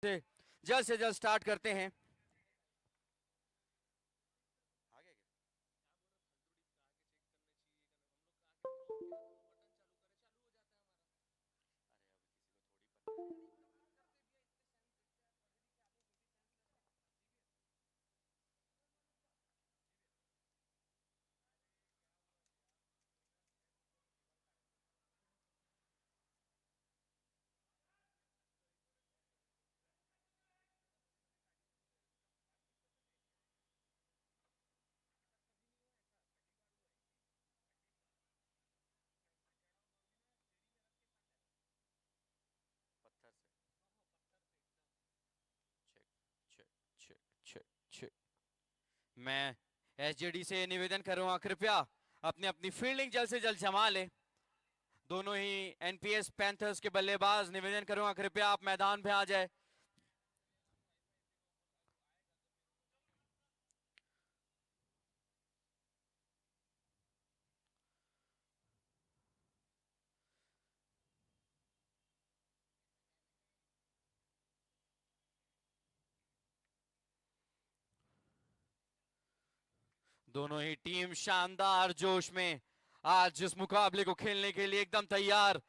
से जल्द स्टार्ट करते हैं। पत्थर से check check check check check. मैं एसजेडी से निवेदन करूंगा, कृपया अपनी अपनी फील्डिंग जल्द से जल्द जमा ले। दोनों ही एनपीएस पैंथर्स के बल्लेबाज, निवेदन करूंगा कृपया आप मैदान पे आ जाए। दोनों ही टीम शानदार जोश में आज इस मुकाबले को खेलने के लिए एकदम तैयार।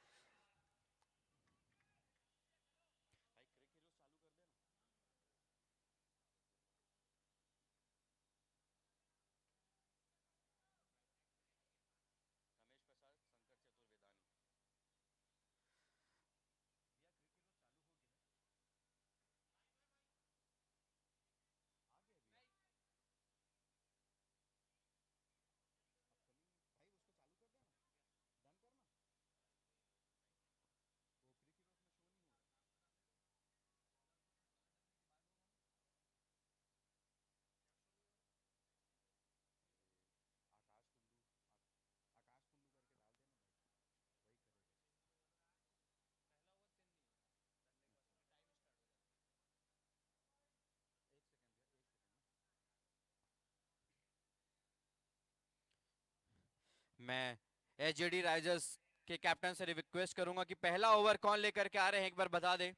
मैं एचजेडी राइजर्स के कैप्टन से रिक्वेस्ट करूंगा कि पहला ओवर कौन लेकर के आ रहे हैं एक बार बता दे।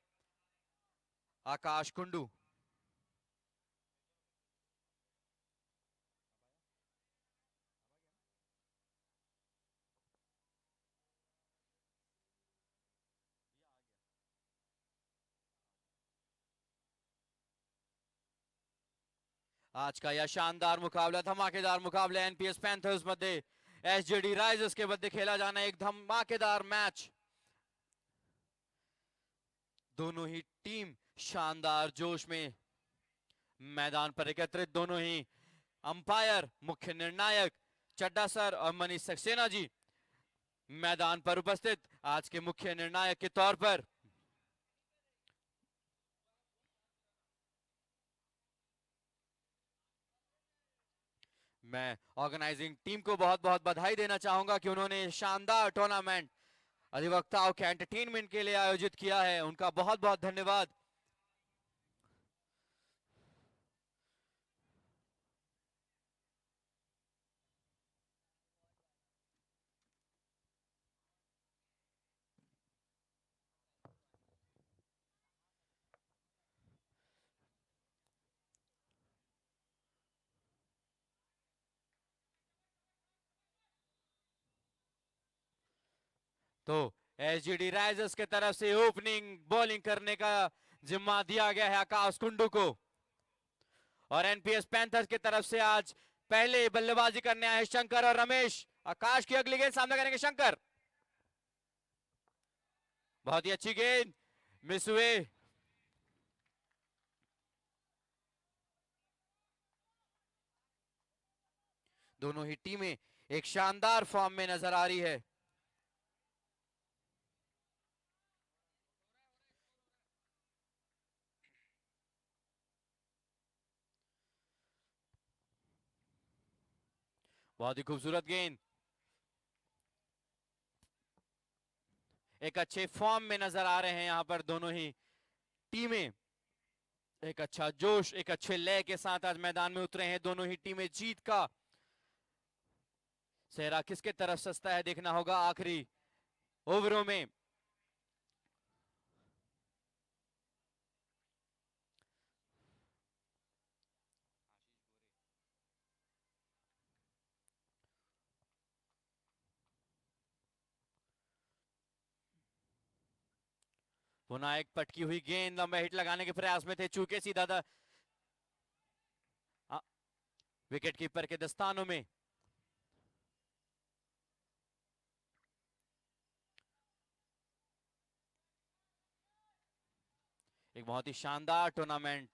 आकाश कुंडू। आज का यह शानदार मुकाबला, धमाकेदार मुकाबला एनपीएस पैंथर्स मध्ये एसजेडी राइजर्स के मध्ये खेला जाना एक धमाकेदार मैच। दोनों ही टीम शानदार जोश में मैदान पर एकत्रित। दोनों ही अंपायर, मुख्य निर्णायक चड्डा सर और मनीष सक्सेना जी मैदान पर उपस्थित आज के मुख्य निर्णायक के तौर पर। मैं ऑर्गेनाइजिंग टीम को बहुत बहुत बधाई देना चाहूंगा कि उन्होंने शानदार टूर्नामेंट अधिवक्ताओं के एंटरटेनमेंट के लिए आयोजित किया है। उनका बहुत बहुत धन्यवाद। तो एसजीडी राइजर्स के तरफ से ओपनिंग बॉलिंग करने का जिम्मा दिया गया है आकाश कुंडू को, और एनपीएस पैंथर्स की तरफ से आज पहले बल्लेबाजी करने आए शंकर और रमेश। आकाश की अगली गेंद सामने करेंगे शंकर। बहुत ही अच्छी गेंद मिस हुए। दोनों ही टीमें एक शानदार फॉर्म में नजर आ रही है। बहुत ही खूबसूरत गेंद। एक अच्छे फॉर्म में नजर आ रहे हैं यहां पर दोनों ही टीमें। एक अच्छा जोश, एक अच्छे लय के साथ आज मैदान में उतरे हैं दोनों ही टीमें। जीत का सेहरा किसके तरफ सजता है देखना होगा आखिरी ओवरों में। पुनः एक पटकी हुई गेंद, लंबे हिट लगाने के प्रयास में थे, चूके सीधा था विकेट कीपर के दस्तानों में। एक बहुत ही शानदार टूर्नामेंट।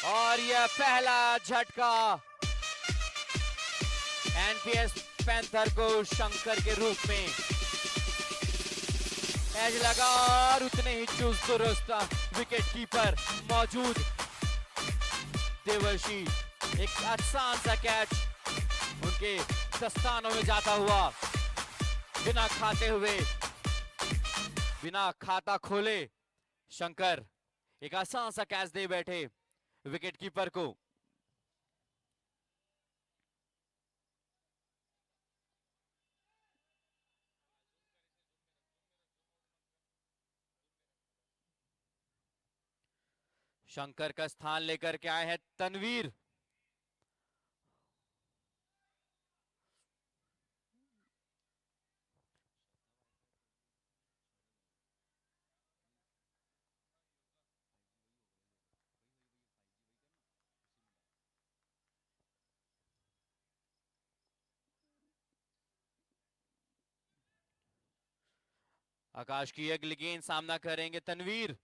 और यह पहला झटका एनपीएस पैंथर को शंकर के रूप में एज लगा और उतने ही चुस्त दुरुस्त विकेट कीपर मौजूद। देवर्षि एक आसान सा कैच उनके दस्तानों में जाता हुआ, बिना खाते हुए, बिना खाता खोले शंकर एक आसान सा कैच दे बैठे विकेट कीपर को। शंकर का स्थान लेकर के आए हैं तनवीर। आकाश की अगली गेंद सामना करेंगे तनवीर।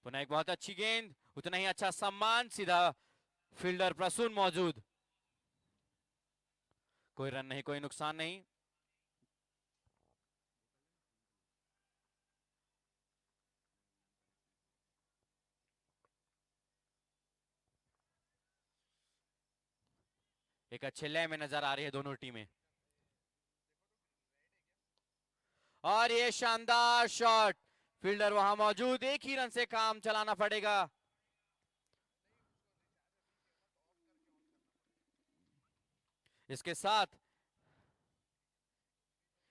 पुनः एक बहुत अच्छी गेंद, उतना ही अच्छा सम्मान, सीधा फील्डर प्रसून मौजूद। कोई रन नहीं, कोई नुकसान नहीं। एक अच्छे लय में नजर आ रही है दोनों टीमें। और ये शानदार शॉट, फील्डर वहां मौजूद, एक ही रन से काम चलाना पड़ेगा। इसके साथ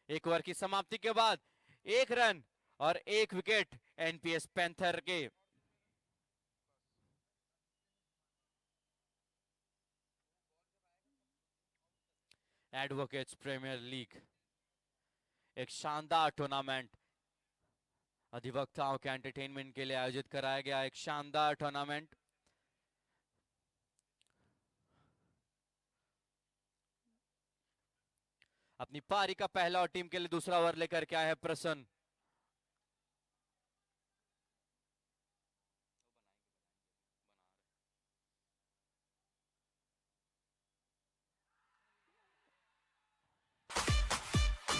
एक ओवर की समाप्ति के बाद 1 रन और 1 विकेट एनपीएस पैंथर के। एडवोकेट्स प्रीमियर लीग एक शानदार टूर्नामेंट, अधिवक्ताओं के एंटरटेनमेंट के लिए आयोजित कराया गया एक शानदार टूर्नामेंट। अपनी पारी का पहला और टीम के लिए दूसरा ओवर लेकर के आए हैं प्रसन्न।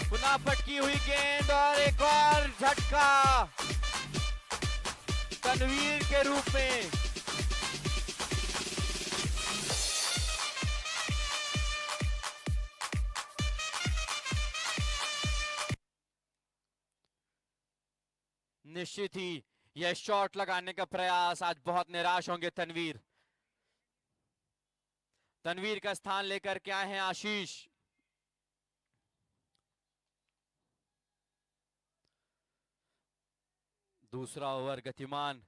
पुनः पटकी हुई गेंद और एक और झटका तनवीर के रूप में। निश्चित ही यह शॉट लगाने का प्रयास, आज बहुत निराश होंगे तनवीर। तनवीर का स्थान लेकर के आए हैं आशीष। दूसरा ओवर गतिमान।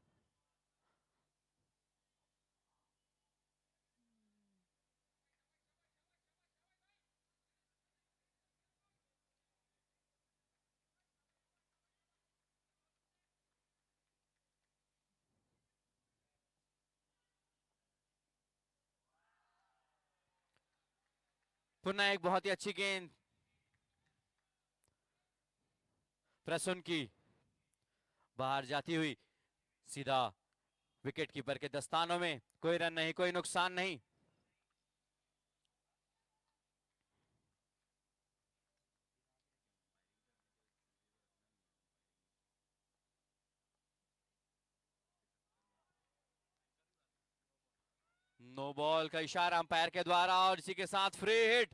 पुनः एक बहुत ही अच्छी गेंद प्रसून की, बाहर जाती हुई सीधा विकेट कीपर के दस्तानों में। कोई रन नहीं, कोई नुकसान नहीं। नो बॉल का इशारा अंपायर के द्वारा और इसी के साथ फ्री हिट।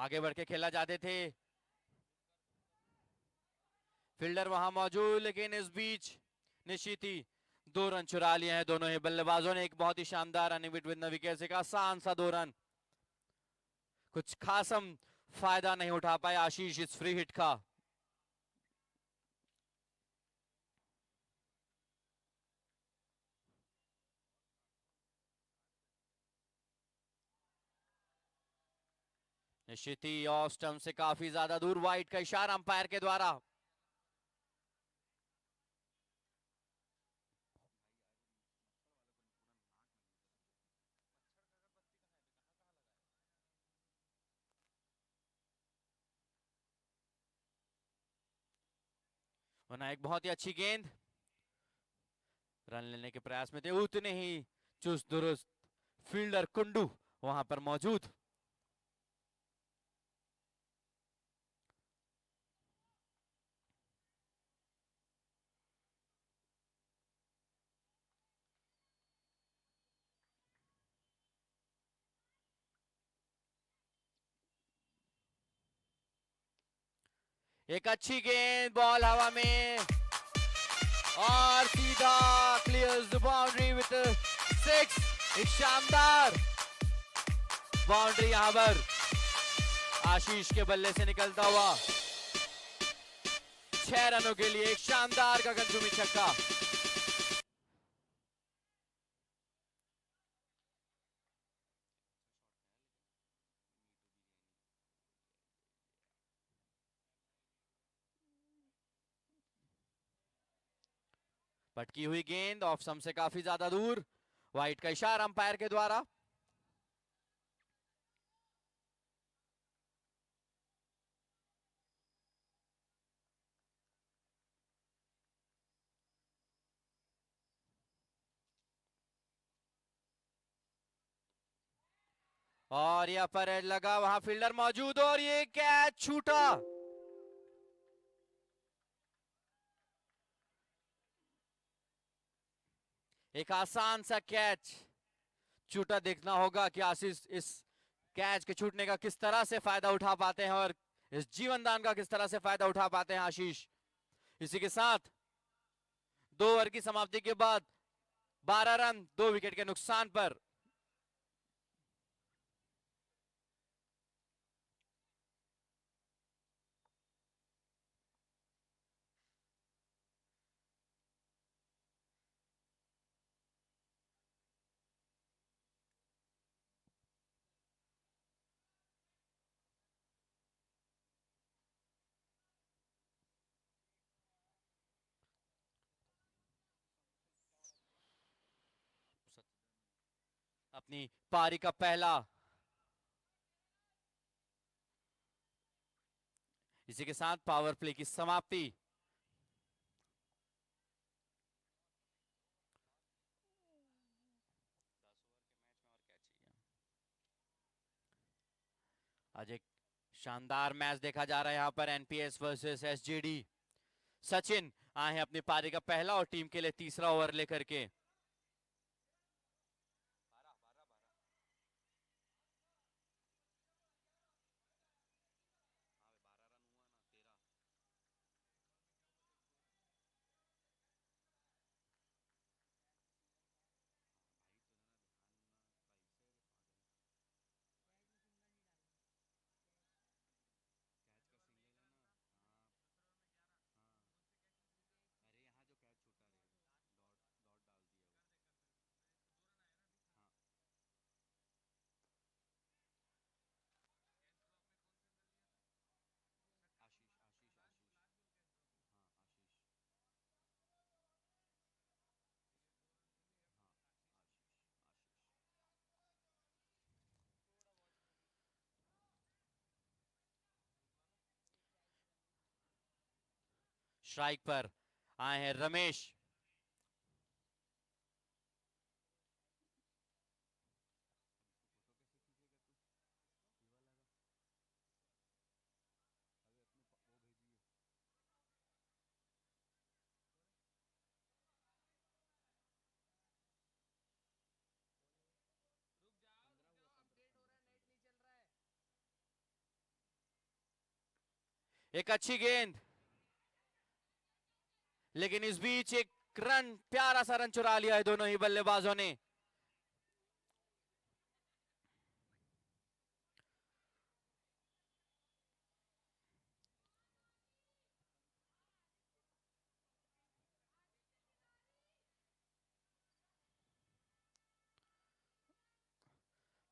आगे बढ़ के खेला जाते थे, फील्डर वहां मौजूद, लेकिन इस बीच निशिति 2 रन चुरा लिए हैं दोनों ही बल्लेबाजों ने। एक बहुत ही शानदार रनिंग बिटवीन द विकेट्स, एक आसान सा 2 रन, कुछ खास हम फायदा नहीं उठा पाए आशीष इस फ्री हिट का। निशिति ऑफ स्टंप से काफी ज्यादा दूर, वाइड का इशारा अंपायर के द्वारा। वरना एक बहुत ही अच्छी गेंद, रन लेने के प्रयास में थे, उतने ही चुस्त दुरुस्त फील्डर कुंडू वहां पर मौजूद। एक अच्छी गेंद, बॉल हवा में और सीधा क्लियर्स द बाउंड्री विद 6। एक शानदार बाउंड्री यहां पर आशीष के बल्ले से निकलता हुआ 6 रनों के लिए एक शानदार गगनचुंबी छक्का। पटकी हुई गेंद ऑफ स्टंप से काफी ज्यादा दूर, वाइड का इशारा अंपायर के द्वारा। और यह पर लगा, वहां फील्डर मौजूद और ये कैच छूटा। एक आसान सा कैच छूटा, देखना होगा कि आशीष इस कैच के छूटने का किस तरह से फायदा उठा पाते हैं और इस जीवन दान का किस तरह से फायदा उठा पाते हैं आशीष। इसी के साथ 2 ओवर की समाप्ति के बाद 12 रन 2 विकेट के नुकसान पर अपनी पारी का पहला, इसी के साथ पावर प्ले की समाप्ति। आज एक शानदार मैच देखा जा रहा है यहाँ पर, एनपीएस वर्सेस एसजीडी। सचिन आए हैं अपनी पारी का पहला और टीम के लिए तीसरा ओवर लेकर के। स्ट्राइक पर आए हैं रमेश। एक अच्छी गेंद, लेकिन इस बीच एक रन, प्यारा सा रन चुरा लिया है दोनों ही बल्लेबाजों ने।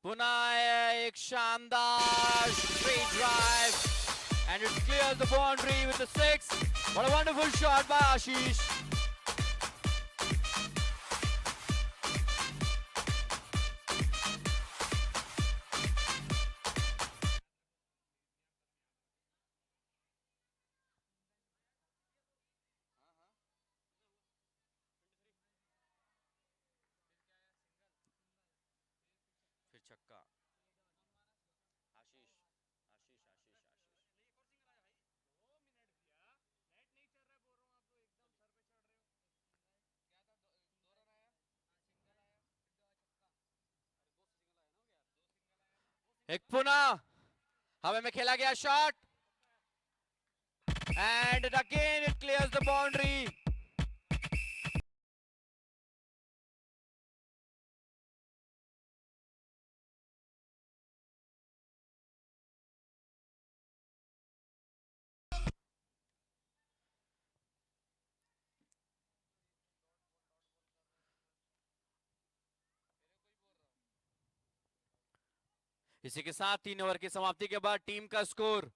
पुनः एक शानदार straight drive and it clears the boundary with a six. What a wonderful shot by Ashish. फिर छक्का। आशीष आशीष आशीष आशीष एक पुनः हवा में खेला गया shot and again it clears the boundary. इसी के साथ 3 ओवर की समाप्ति के बाद टीम का स्कोर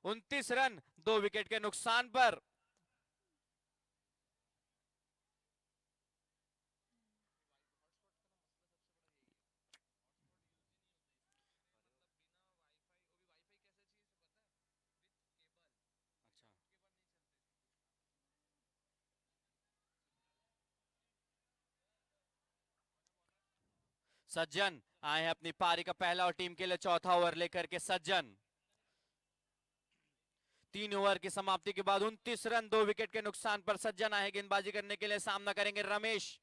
29 रन 2 विकेट के नुकसान पर। सज्जन आए हैं अपनी पारी का पहला और टीम के लिए चौथा ओवर लेकर के। सज्जन 3 ओवर की समाप्ति के बाद 29 रन 2 विकेट के नुकसान पर सज्जन आए गेंदबाजी करने के लिए। सामना करेंगे रमेश।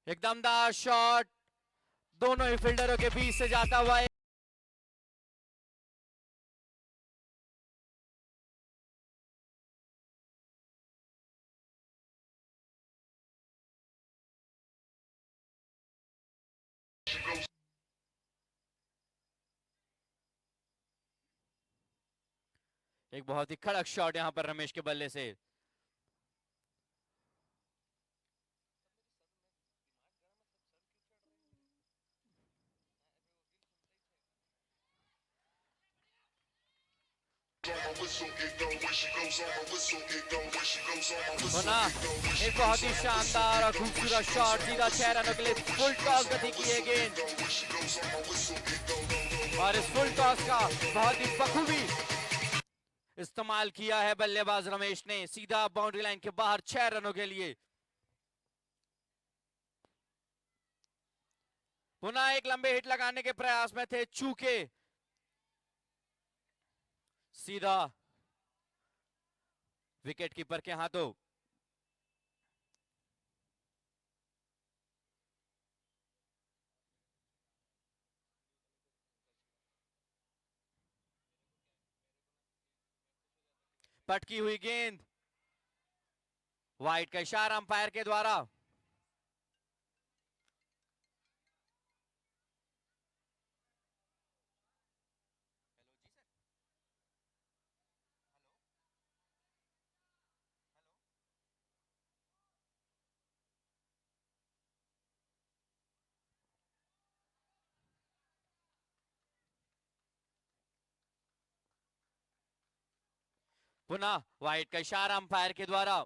एक दमदार शॉट दोनों ही फील्डरों के बीच से जाता हुआ। एक बहुत ही कड़क शॉट यहां पर रमेश के बल्ले से। होना एक बहुत ही शानदार और खूबसूरत शॉट, सीधा 6 रनों के लिए फुल टॉस गति की है गेंद और इस फुल टॉस का बहुत ही बखूबी इस्तेमाल किया है बल्लेबाज रमेश ने, सीधा बाउंड्री लाइन के बाहर 6 रनों के लिए। पुनः एक लंबे हिट लगाने के प्रयास में थे, चूके सीधा विकेट कीपर के हाथों। पटकी हुई गेंद, वाइड का इशारा अंपायर के द्वारा। पुनः वाइड का इशारा अंपायर के द्वारा।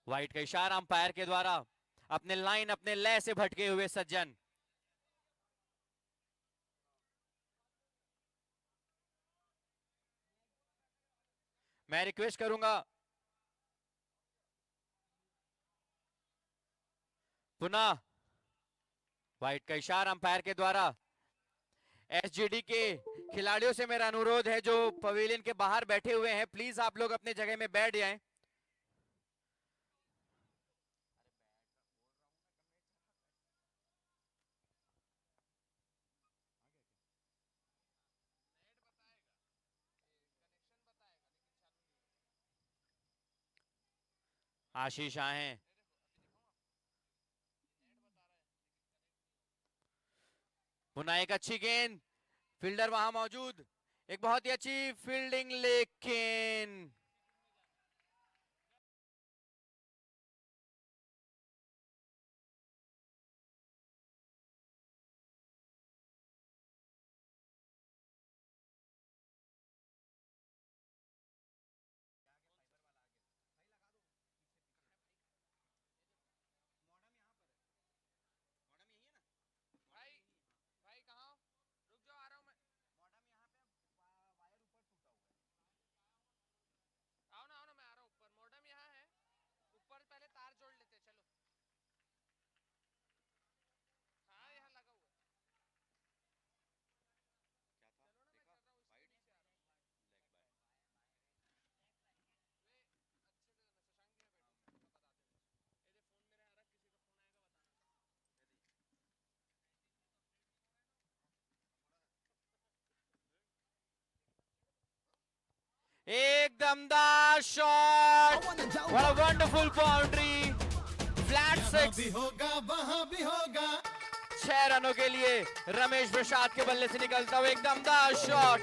वाइड का इशारा अंपायर के द्वारा। अपने लाइन, अपने लय से भटके हुए सज्जन। मैं रिक्वेस्ट करूंगा पुनः वाइड का इशारा अंपायर के द्वारा। एसजीडी के खिलाड़ियों से मेरा अनुरोध है, जो पवेलियन के बाहर बैठे हुए हैं, प्लीज आप लोग अपने जगह में बैठ जाएं। आशीष आए, पुनः एक अच्छी गेंद, फील्डर वहां मौजूद, एक बहुत ही अच्छी फील्डिंग, लेकिन एक दमदार shot, what a wonderful boundary, flat six. भी होगा वहां भी होगा। 6 रनों के लिए रमेश प्रसाद के बल्ले से निकलता हुआ एक दमदार शॉट।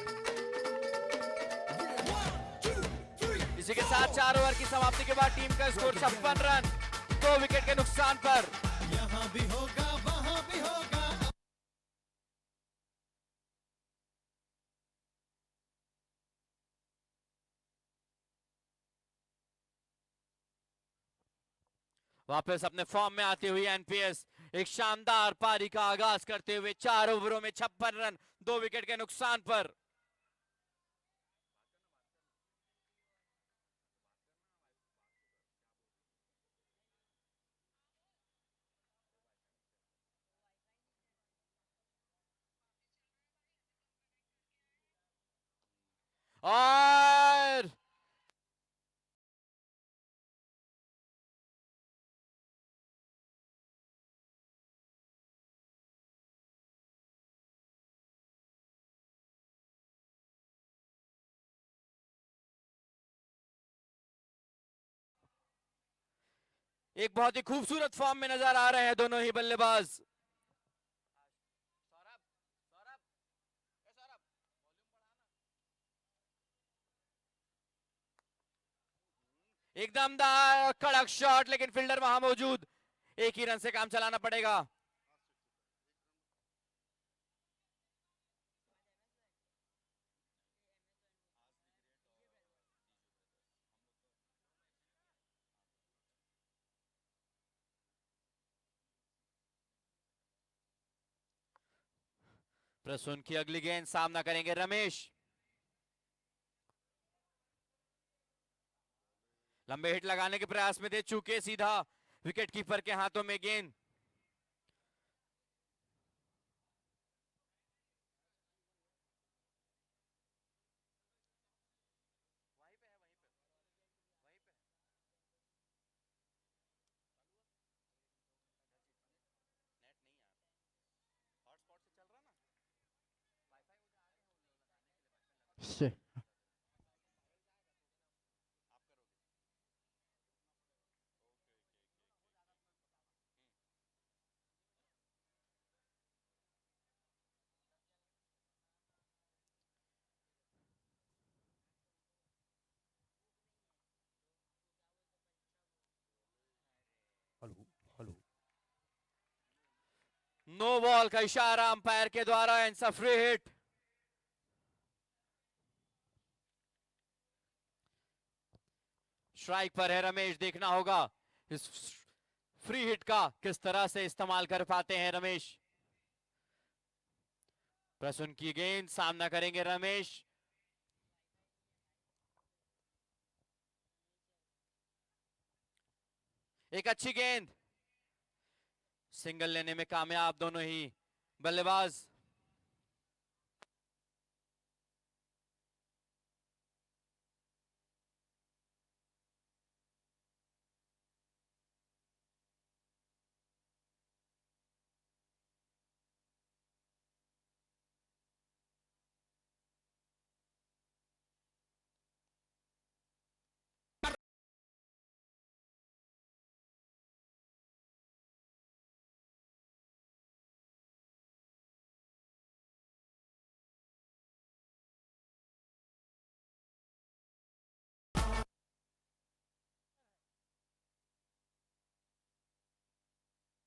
इसी के साथ 4 ओवर की समाप्ति के बाद टीम का स्कोर 56 रन, 2 विकेट के नुकसान पर। यहां भी होगा वहां भी होगा। वापस अपने फॉर्म में आते हुए एनपीएस एक शानदार पारी का आगाज करते हुए 4 ओवरों में 56 रन, 2 विकेट के नुकसान पर। और एक बहुत ही खूबसूरत फॉर्म में नजर आ रहे हैं दोनों ही बल्लेबाज। एकदम कड़क शॉट, लेकिन फील्डर वहां मौजूद, एक ही रन से काम चलाना पड़ेगा। प्रसून की अगली गेंद, सामना करेंगे रमेश। लंबे हिट लगाने के प्रयास में थे, चूके सीधा विकेट कीपर के हाथों में गेंद। से हेलो हेलो। नो बॉल का इशारा अंपायर के द्वारा, एंड फ्री हिट। स्ट्राइक पर है रमेश, देखना होगा इस फ्री हिट का किस तरह से इस्तेमाल कर पाते हैं रमेश। प्रसून की गेंद, सामना करेंगे रमेश। एक अच्छी गेंद, सिंगल लेने में कामयाब दोनों ही बल्लेबाज।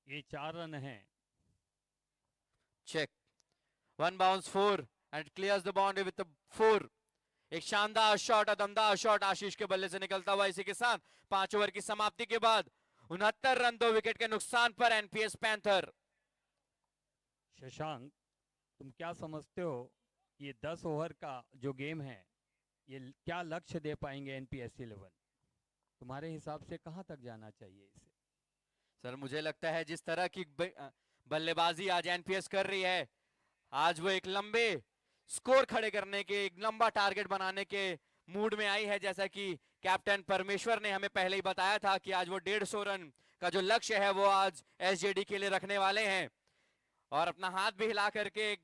ये 4 रन हैं। Check, one bounce four and clears the boundary with four. एक शानदार शॉट, दमदार शॉट आशीष के बल्ले से निकलता हुआ। इसी के साथ 5 ओवर की समाप्ति के बाद 69 रन 2 विकेट के नुकसान पर एनपीएस पैंथर। शशांक, तुम क्या समझते हो, ये 10 ओवर का जो गेम है, ये क्या लक्ष्य दे पाएंगे एनपीएस 11? तुम्हारे हिसाब से कहाँ तक जाना चाहिए इसे? सर मुझे लगता है जिस तरह की बल्लेबाजी आज एनपीएस कर रही है, आज वो एक लंबे स्कोर खड़े करने के, एक लंबा टारगेट बनाने के मूड में आई है। जैसा कि कैप्टन परमेश्वर ने हमें पहले ही बताया था कि आज वो 150 रन का जो लक्ष्य है वो आज एसजेडी के लिए रखने वाले हैं, और अपना हाथ भी हिला करके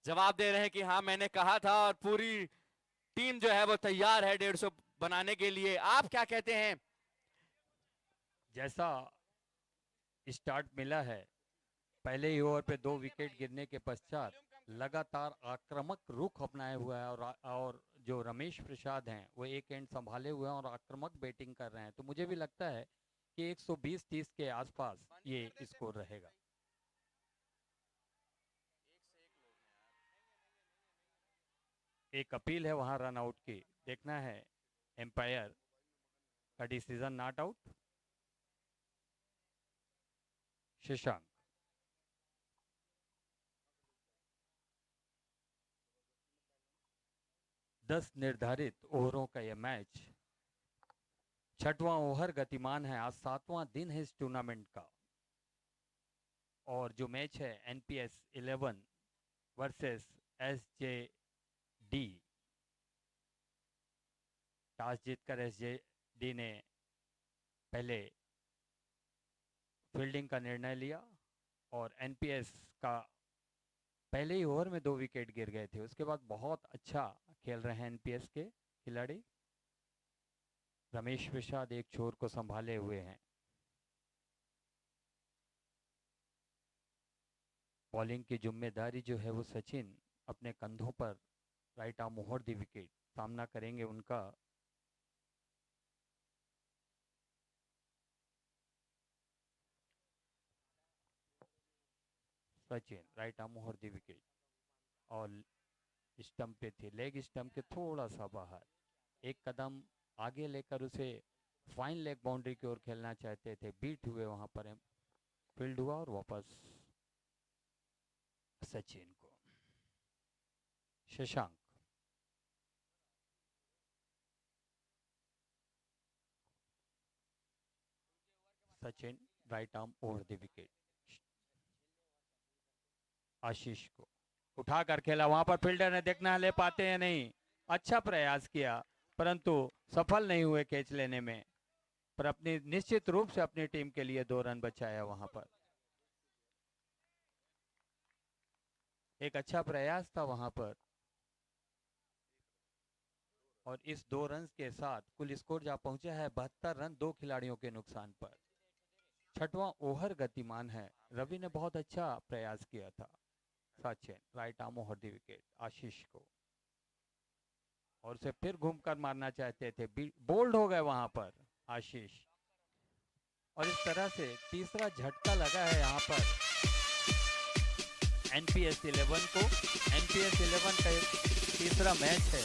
जवाब दे रहे हैं कि हाँ मैंने कहा था, और पूरी टीम जो है वो तैयार है 150 बनाने के लिए। आप क्या कहते हैं? जैसा स्टार्ट मिला है, पहले ही ओवर पे 2 विकेट गिरने के पश्चात लगातार आक्रामक रुख अपनाए हुआ है, और जो रमेश प्रसाद हैं वो एक एंड संभाले हुए हैं और आक्रामक बैटिंग कर रहे हैं, तो मुझे भी लगता है कि 120-30 के आसपास ये स्कोर रहेगा। एक अपील है वहां रन आउट की, देखना है एम्पायर का डिसीजन। Not out Shashank. 10 निर्धारित ओवरों का यह मैच, छठवां ओवर गतिमान है। आज 7वां दिन है इस टूर्नामेंट का, और जो मैच है NPS 11 versus SJ D, toss जीतकर एसजे डी ने पहले फील्डिंग का निर्णय लिया, और एनपीएस का पहले ही ओवर में 2 विकेट गिर गए थे। उसके बाद बहुत अच्छा खेल रहे हैं एनपीएस के खिलाड़ी। रमेश प्रसाद एक छोर को संभाले हुए हैं। बॉलिंग की जिम्मेदारी जो है वो सचिन अपने कंधों पर right arm over the wicket सामना करेंगे उनका। Sachin right arm over the wicket और स्टंप पे थे, लेग स्टंप के थोड़ा सा बाहर। एक कदम आगे लेकर उसे फाइन लेग बाउंड्री की ओर खेलना चाहते थे, बीट हुए वहां पर, फील्ड हुआ और वापस सचिन को। Shashank Sachin right arm over the wicket. Ashish को उठा कर खेला, वहां पर फील्डर ने देखना ले पाते हैं नहीं। अच्छा प्रयास किया परंतु सफल नहीं हुए कैच लेने में, पर अपनी निश्चित रूप से अपनी टीम के लिए 2 रन बचाया वहां पर। एक अच्छा प्रयास था वहां पर और इस 2 रन के साथ कुल स्कोर जा पहुंचा है 72 रन 2 खिलाड़ियों के नुकसान पर। छठवां ओवर गतिमान है, रवि ने बहुत अच्छा प्रयास किया था। Sachin right arm over the wicket Ashish को, और उसे फिर घूमकर मारना चाहते थे, बोल्ड हो गए वहां पर आशीष। और इस तरह से तीसरा झटका लगा है यहाँ पर एनपीएस 11 को। एनपीएस 11 का तीसरा मैच है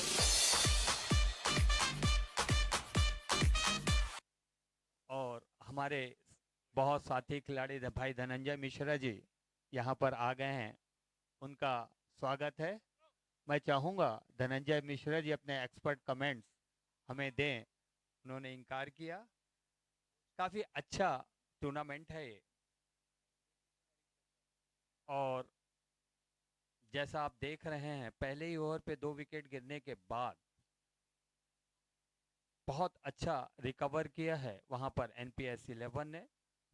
और हमारे बहुत साथी खिलाड़ी भाई धनंजय मिश्रा जी यहाँ पर आ गए हैं, उनका स्वागत है। मैं चाहूँगा धनंजय मिश्रा जी अपने एक्सपर्ट कमेंट्स हमें दें। उन्होंने इनकार किया। काफ़ी अच्छा टूर्नामेंट है ये और जैसा आप देख रहे हैं पहले ही ओवर पे 2 विकेट गिरने के बाद बहुत अच्छा रिकवर किया है वहां पर एनपीएस 11 ने।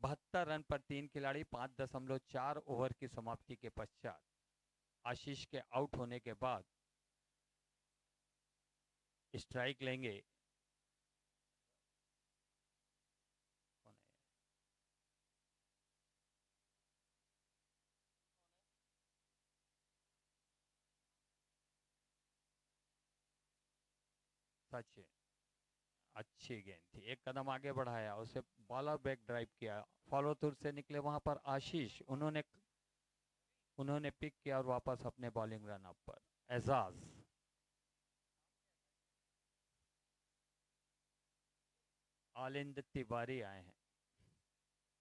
72 रन पर 3 खिलाड़ी 5.4 ओवर की समाप्ति के पश्चात आशीष के आउट होने के बाद स्ट्राइक लेंगे। सचिन अच्छी गेंद थी, एक कदम आगे बढ़ाया, उसे बॉलर बैक ड्राइव किया, फॉलो थ्रू से निकले वहां पर आशीष, उन्होंने पिक किया और वापस अपने बॉलिंग रन अप पर एजाज। आलिंद तिवारी आए हैं।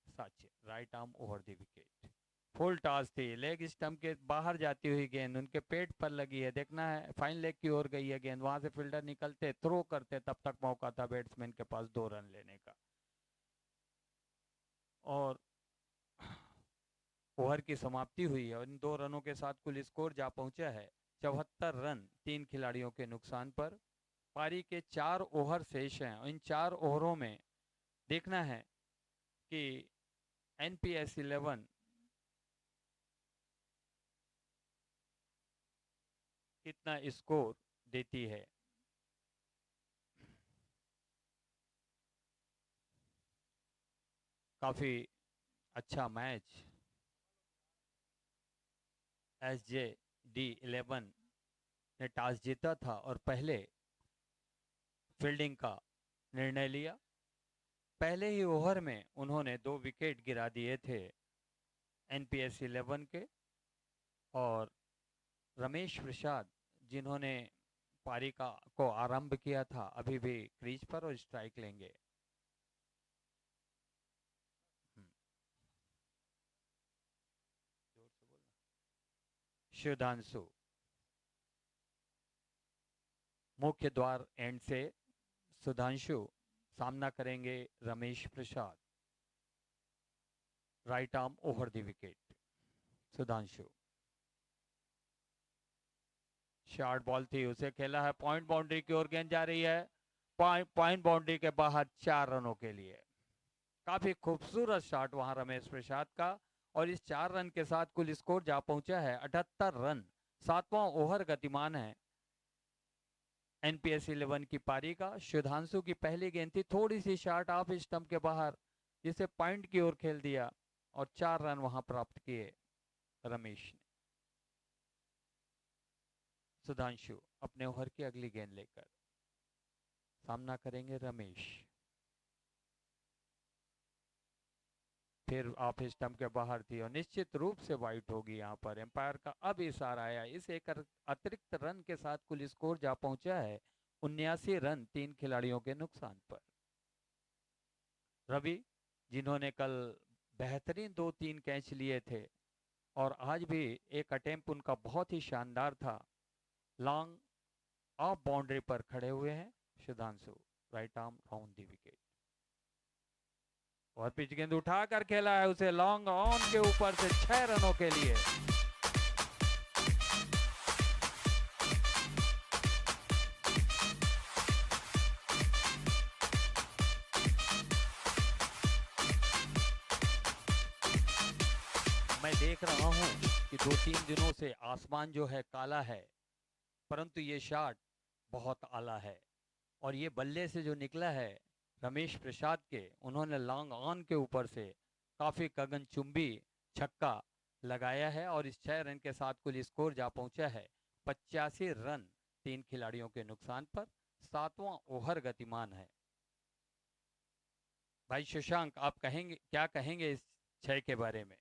Sachin right arm over the wicket, full toss थी, लेग स्टंप के बाहर जाती हुई गेंद उनके पेट पर लगी है, देखना है फाइन लेग की ओर गई है गेंद, वहां से फील्डर निकलते थ्रो करते तब तक मौका था बैट्समैन के पास 2 रन लेने का। और ओवर की समाप्ति हुई है और इन 2 रनों के साथ कुल स्कोर जा पहुंचा है 74 रन 3 खिलाड़ियों के नुकसान पर। पारी के 4 ओवर शेष हैं और इन 4 ओवरों में देखना है कि एनपीएस 11 कितना स्कोर देती है। काफी अच्छा मैच SJD11 ने टॉस जीता था और पहले फील्डिंग का निर्णय लिया। पहले ही ओवर में उन्होंने 2 विकेट गिरा दिए थे एनपीएस 11 के, और रमेश प्रसाद जिन्होंने पारी को आरंभ किया था अभी भी क्रीज पर और स्ट्राइक लेंगे। सुधांशु मुख्य द्वार एंड से सुधांशु सामना करेंगे Ramesh Prasad right arm over the wicket. Sudhanshu short ball थी, उसे खेला है पॉइंट बाउंड्री की ओर, गेंद जा रही है पॉइंट बाउंड्री के बाहर 4 रनों के लिए। काफी खूबसूरत शॉट वहां रमेश प्रसाद का और इस 4 रन के साथ कुल स्कोर जा पहुंचा है 78 रन। 7वां ओवर गतिमान है एनपीएस 11 की पारी का। सुधांशु की पहली गेंद थी, थोड़ी सी शॉट ऑफ स्टंप के बाहर, जिसे पॉइंट की ओर खेल दिया और 4 रन वहां प्राप्त किए रमेश ने। सुधांशु अपने ओवर की अगली गेंद लेकर सामना करेंगे रमेश। फिर ऑफ स्टंप के बाहर थी और निश्चित रूप से वाइट होगी यहाँ पर। एम्पायर का अब इशारा आया। इस एक अतिरिक्त रन के साथ कुल स्कोर जा पहुंचा है 79 रन 3 खिलाड़ियों के नुकसान पर। रवि, जिन्होंने कल बेहतरीन 2-3 कैच लिए थे और आज भी एक अटेम्प्ट उनका बहुत ही शानदार था, लॉन्ग ऑफ बाउंड्री पर खड़े हुए हैं सुधांशु। राइट आर्म राउंड दी विकेट और पिच गेंद उठाकर खेला है उसे लॉन्ग ऑन के ऊपर से 6 रनों के लिए। मैं देख रहा हूं कि 2-3 दिनों से आसमान जो है काला है, परंतु ये शॉट बहुत आला है और ये बल्ले से जो निकला है रमेश प्रसाद के, उन्होंने लॉन्ग ऑन के ऊपर से काफी गगनचुंबी छक्का लगाया है और इस 6 रन के साथ कुल स्कोर जा पहुंचा है 85 रन 3 खिलाड़ियों के नुकसान पर। 7वां ओवर गतिमान है। भाई शशांक, आप कहेंगे, क्या कहेंगे इस 6 के बारे में?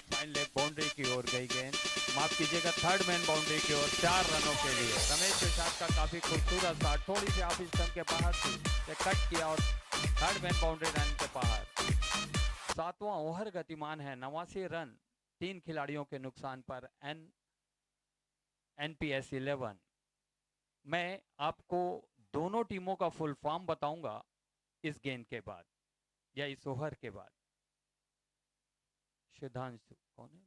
फाइन लेग बाउंड्री की ओर गई गेंद, माफ कीजिएगा थर्ड मैन बाउंड्री की ओर, 4 रनों के लिए। रमेश प्रसाद का काफी खूबसूरत शॉट, थोड़ी सी ऑफ स्टंप के बाहर थी, कट किया और थर्ड मैन बाउंड्री लाइन के बाहर। 7वां ओवर गतिमान है। 89 रन 3 खिलाड़ियों के नुकसान पर एनपीएस 11। मैं आपको दोनों टीमों का फुल फॉर्म बताऊंगा इस गेंद के बाद या इस ओवर के बाद। सुधांशु कौन है?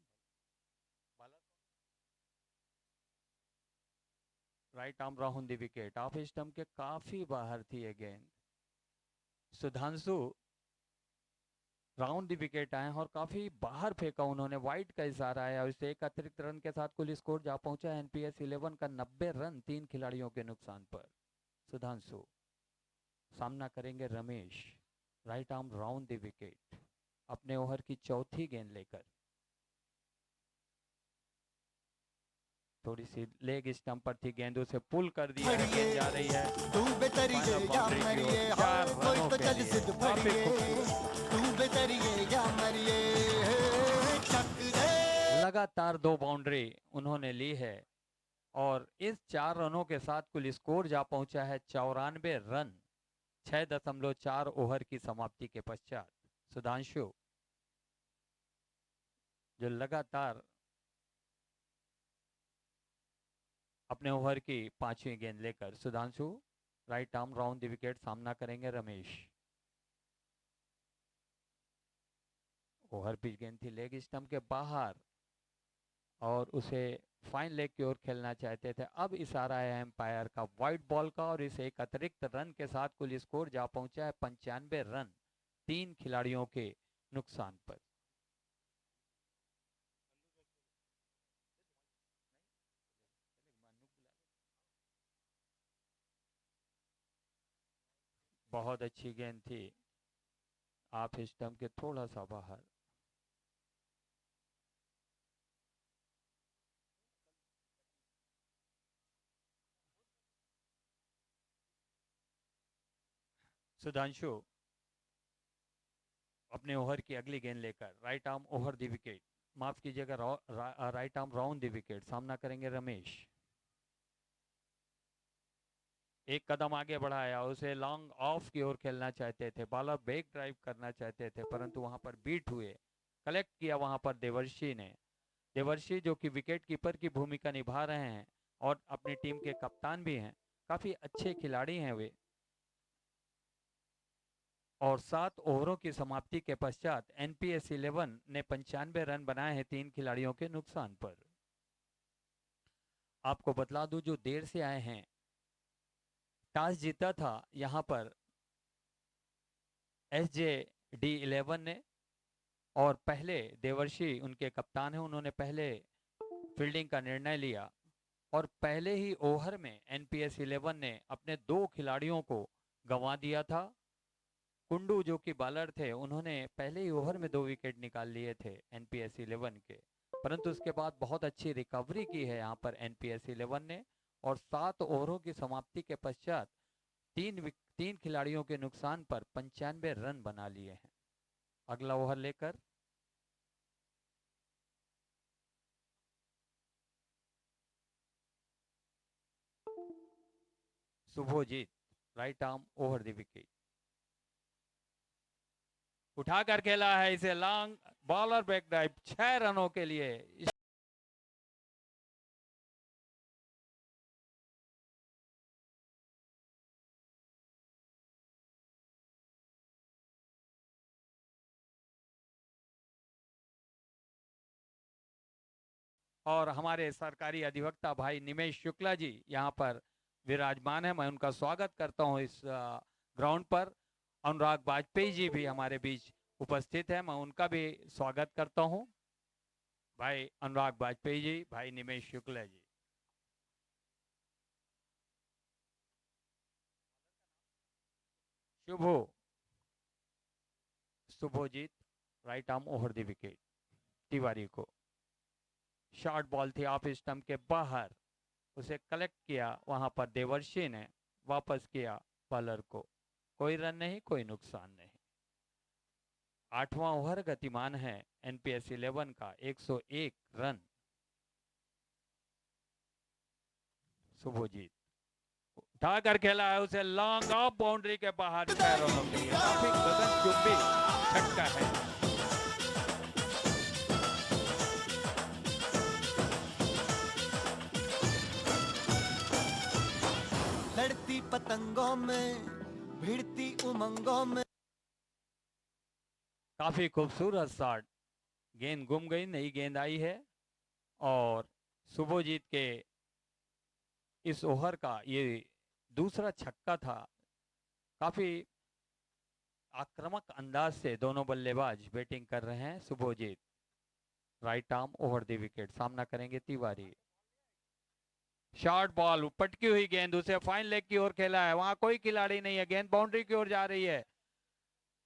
Right arm round the wicket, of stump के काफी बाहर थी ये गेंद। सुधांशु राउंड द विकेट आए और काफी बाहर फेंका उन्होंने, वाइट का इशारा आया और इससे एक अतिरिक्त रन के साथ कुल स्कोर जा पहुंचा एनपीएस 11 का 90 रन 3 खिलाड़ियों के नुकसान पर। सुधांशु सामना करेंगे Ramesh. Right arm round the wicket, अपने ओवर की चौथी गेंद लेकर। थोड़ी सी लेग स्टंप पर थी गेंद, उसे पुल कर दिया है, गेंद जा रही है तू बेतरिए या मरिए, हाय कोई तो चल सिद्ध पड़िए, तू बेतरिए या मरिए, टक दे। लगातार 2 बाउंड्री उन्होंने ली है और इस 4 रनों के साथ कुल स्कोर जा पहुंचा है 94 रन 6.4 ओवर की समाप्ति के पश्चात। सुधांशु जो लगातार अपने ओवर की 5वीं गेंद लेकर, Sudhanshu right arm round the wicket, सामना करेंगे रमेश। ओवर पिच गेंद थी लेग स्टंप के बाहर और उसे फाइन लेग की ओर खेलना चाहते थे। अब इशारा है एम्पायर का वाइड बॉल का और इसे एक अतिरिक्त रन के साथ कुल स्कोर जा पहुंचा है 95 रन 3 खिलाड़ियों के नुकसान पर। बहुत अच्छी गेंद थी, ऑफ स्टंप के थोड़ा सा बाहर। सुधांशु अपने ओवर की अगली गेंद लेकर right arm over the wicket, माफ कीजिएगा right arm round the wicket, सामना करेंगे रमेश। एक कदम आगे बढ़ाया, उसे लॉन्ग ऑफ की ओर खेलना चाहते थे, बॉलर बैक ड्राइव करना चाहते थे, परंतु वहां पर बीट हुए। कलेक्ट किया वहां पर देवर्षि ने। देवर्षि जो कि विकेट कीपर की भूमिका निभा रहे हैं और अपनी टीम के कप्तान भी हैं, काफी अच्छे खिलाड़ी हैं वे। और 7 ओवरों की समाप्ति के पश्चात एनपीएस 11 ने 95 रन बनाए हैं 3 खिलाड़ियों के नुकसान पर। आपको बतला दूं, जो देर से आए हैं, टॉस जीता था यहाँ पर SJD11 ने, और पहले देवर्षि उनके कप्तान हैं, उन्होंने पहले फील्डिंग का निर्णय लिया और पहले ही ओवर में NPS 11 ने अपने 2 खिलाड़ियों को गंवा दिया था। कुंडू जो कि बॉलर थे, उन्होंने पहले ही ओवर में 2 विकेट निकाल लिए थे NPS 11 के, परंतु उसके बाद बहुत अच्छी रिकवरी की है यहाँ पर NPS 11 ने, और 7 ओवरों की समाप्ति के पश्चात तीन खिलाड़ियों के नुकसान पर 95 रन बना लिए हैं। अगला ओवर लेकर Shubhojit, right arm over the wicket, उठाकर खेला है इसे लॉन्ग बॉलर बैक ड्राइव 6 रनों के लिए। और हमारे सरकारी अधिवक्ता भाई निमेश शुक्ला जी यहाँ पर विराजमान है, मैं उनका स्वागत करता हूँ इस ग्राउंड पर। अनुराग वाजपेयी जी भी हमारे बीच उपस्थित है, मैं उनका भी स्वागत करता हूँ। भाई अनुराग वाजपेयी जी, भाई Nimesh Shukla ji. Shubho Shubhojit, right arm over the wicket, Tiwari को शॉर्ट बॉल थी ऑफ स्टंप के बाहर, उसे कलेक्ट किया वहां पर देवर्षि ने, वापस किया बॉलर को, कोई रन नहीं, कोई नुकसान नहीं। 8वां ओवर गतिमान है NPS 11 का, 101 रन। शुभोजीत उठाकर खेला है उसे लॉन्ग ऑफ बाउंड्री के बाहर 6 रनों के लिए, काफी गगनचुंबी छक्का है। लड़ती पतंगों में भिड़ती उमंगों में। काफी खूबसूरत शॉट, गेंद गुम गई, नई गेंद आई है, और शुभोजीत के इस ओवर का ये दूसरा छक्का था। काफी आक्रामक अंदाज से दोनों बल्लेबाज बैटिंग कर रहे हैं। Shubhojit, right arm over the wicket, सामना करेंगे तिवारी। शॉर्ट बॉल, पटकी हुई गेंद, उसे फाइन लेग की ओर खेला है, वहां कोई खिलाड़ी नहीं है, गेंद बाउंड्री की ओर जा रही है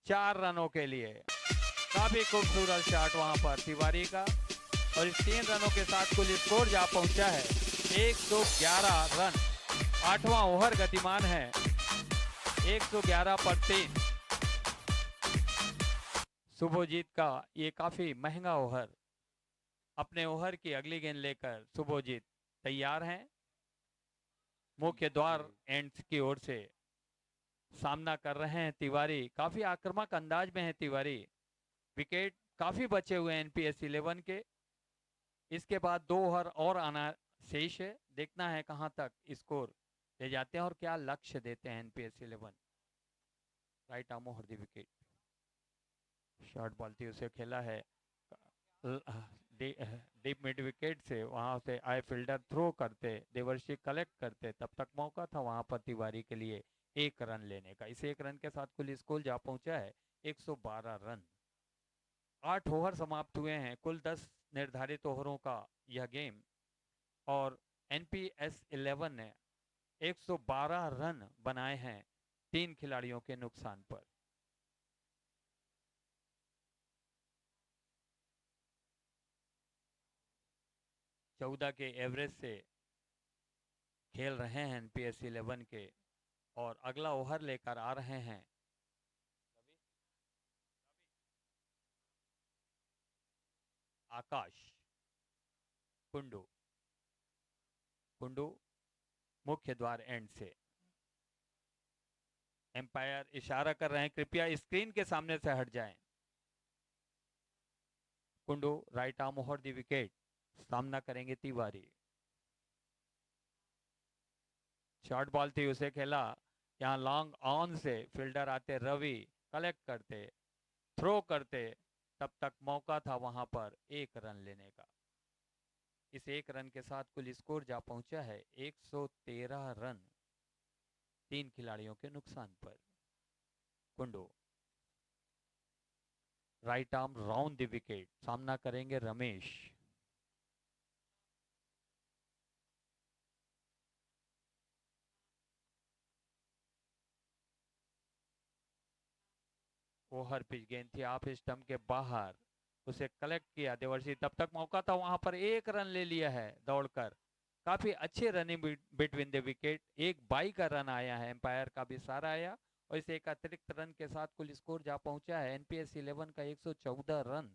4 रनों के लिए। काफी खूबसूरत शॉट वहां पर तिवारी का, और इस 3 रनों के साथ कुल स्कोर जा पहुंचा है 111 रन। 8वां ओवर गतिमान है, 111 पर 3। शुभोजीत का ये काफी महंगा ओवर, अपने ओवर की अगली गेंद लेकर शुभोजीत तैयार हैं। मुख्य द्वार एंड की ओर से सामना कर रहे हैं तिवारी, काफी आक्रामक अंदाज में है तिवारी। विकेट काफी बचे हुए हैं NPS 11 के, इसके बाद 2 ओवर और आना शेष है, देखना है कहां तक स्कोर ले जाते हैं और क्या लक्ष्य देते हैं NPS 11। Right arm over the wicket, short ball थी, उसे खेला है डीप मिड विकेट से, वहां से आए फील्डर थ्रो करते, देवर्षि कलेक्ट करते, तब तक मौका था वहां पर तिवारी के लिए 1 रन लेने का। इस 1 रन के साथ कुल स्कोर जा पहुंचा है 112 रन। 8 ओवर समाप्त हुए हैं, कुल 10 निर्धारित ओवरों का यह गेम, और NPS 11 ने 112 रन बनाए हैं 3 खिलाड़ियों के नुकसान पर। चौदह के एवरेज से खेल रहे हैं NPS 11 के, और अगला ओवर लेकर आ रहे हैं आकाश कुंडू। कुंडू मुख्य द्वार एंड से, एम्पायर इशारा कर रहे हैं कृपया स्क्रीन के सामने से हट जाएं। Kundu, right arm over the wicket, सामना करेंगे तिवारी। शॉर्ट बॉल थी, उसे खेला, यहाँ लॉन्ग ऑन से फील्डर आते, रवि कलेक्ट करते, थ्रो करते, तब तक मौका था वहां पर 1 रन लेने का। इस एक रन के साथ कुल स्कोर जा पहुंचा है 113 रन 3 खिलाड़ियों के नुकसान पर। Kundu right arm round the wicket, सामना करेंगे रमेश। ओवर पिच गेंद थी आप स्टंप के बाहर, उसे कलेक्ट किया देवर्षि, तब तक मौका था वहां पर, एक रन ले लिया है दौड़कर। काफी अच्छे रनिंग बिटवीन द विकेट, एक बाई का रन आया है, एम्पायर का भी सारा आया और इसे एक अतिरिक्त रन के साथ कुल स्कोर जा पहुंचा है एनपीएस 11 का 114 रन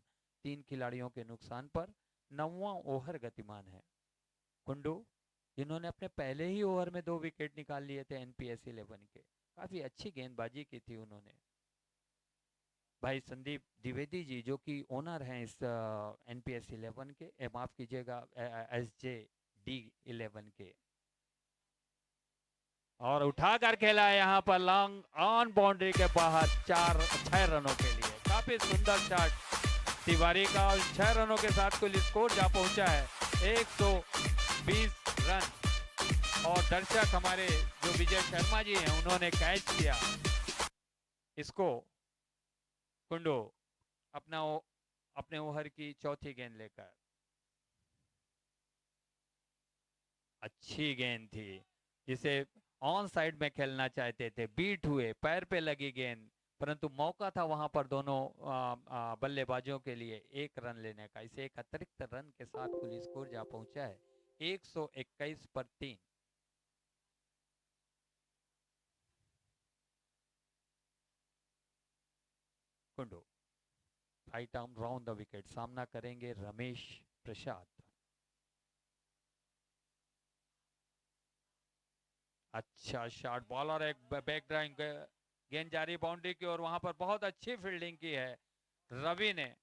3 खिलाड़ियों के नुकसान पर। 9वां ओवर गतिमान है। कुंडू जिन्होंने अपने पहले ही ओवर में 2 विकेट निकाल लिए थे एनपीएस 11 के, काफी अच्छी गेंदबाजी की थी उन्होंने। भाई संदीप द्विवेदी जी जो कि ओनर हैं इस एनपीएस 11 के, माफ कीजिएगा एसजे डी 11 के, और उठाकर खेला है यहाँ पर लॉन्ग ऑन बाउंड्री के बाहर 6 रनों के लिए। काफी सुंदर शॉट तिवारी का और 6 रनों के साथ कुल स्कोर जा पहुंचा है 120 रन। और दर्शक हमारे जो विजय शर्मा जी हैं उन्होंने कैच किया इसको। कुंडू अपने ओवर की चौथी गेंद लेकर, अच्छी गेंद थी जिसे ऑन साइड में खेलना चाहते थे, बीट हुए, पैर पे लगी गेंद, परंतु मौका था वहां पर दोनों बल्लेबाजों के लिए 1 रन लेने का। इसे एक अतिरिक्त रन के साथ कुल स्कोर जा पहुंचा है 121 पर 3। Kundu right arm round the wicket, सामना करेंगे रमेश प्रसाद। अच्छा शॉट, बॉलर एक बैक ड्राइंग गेंद जारी बाउंड्री की और वहां पर बहुत अच्छी फील्डिंग की है रवि ने,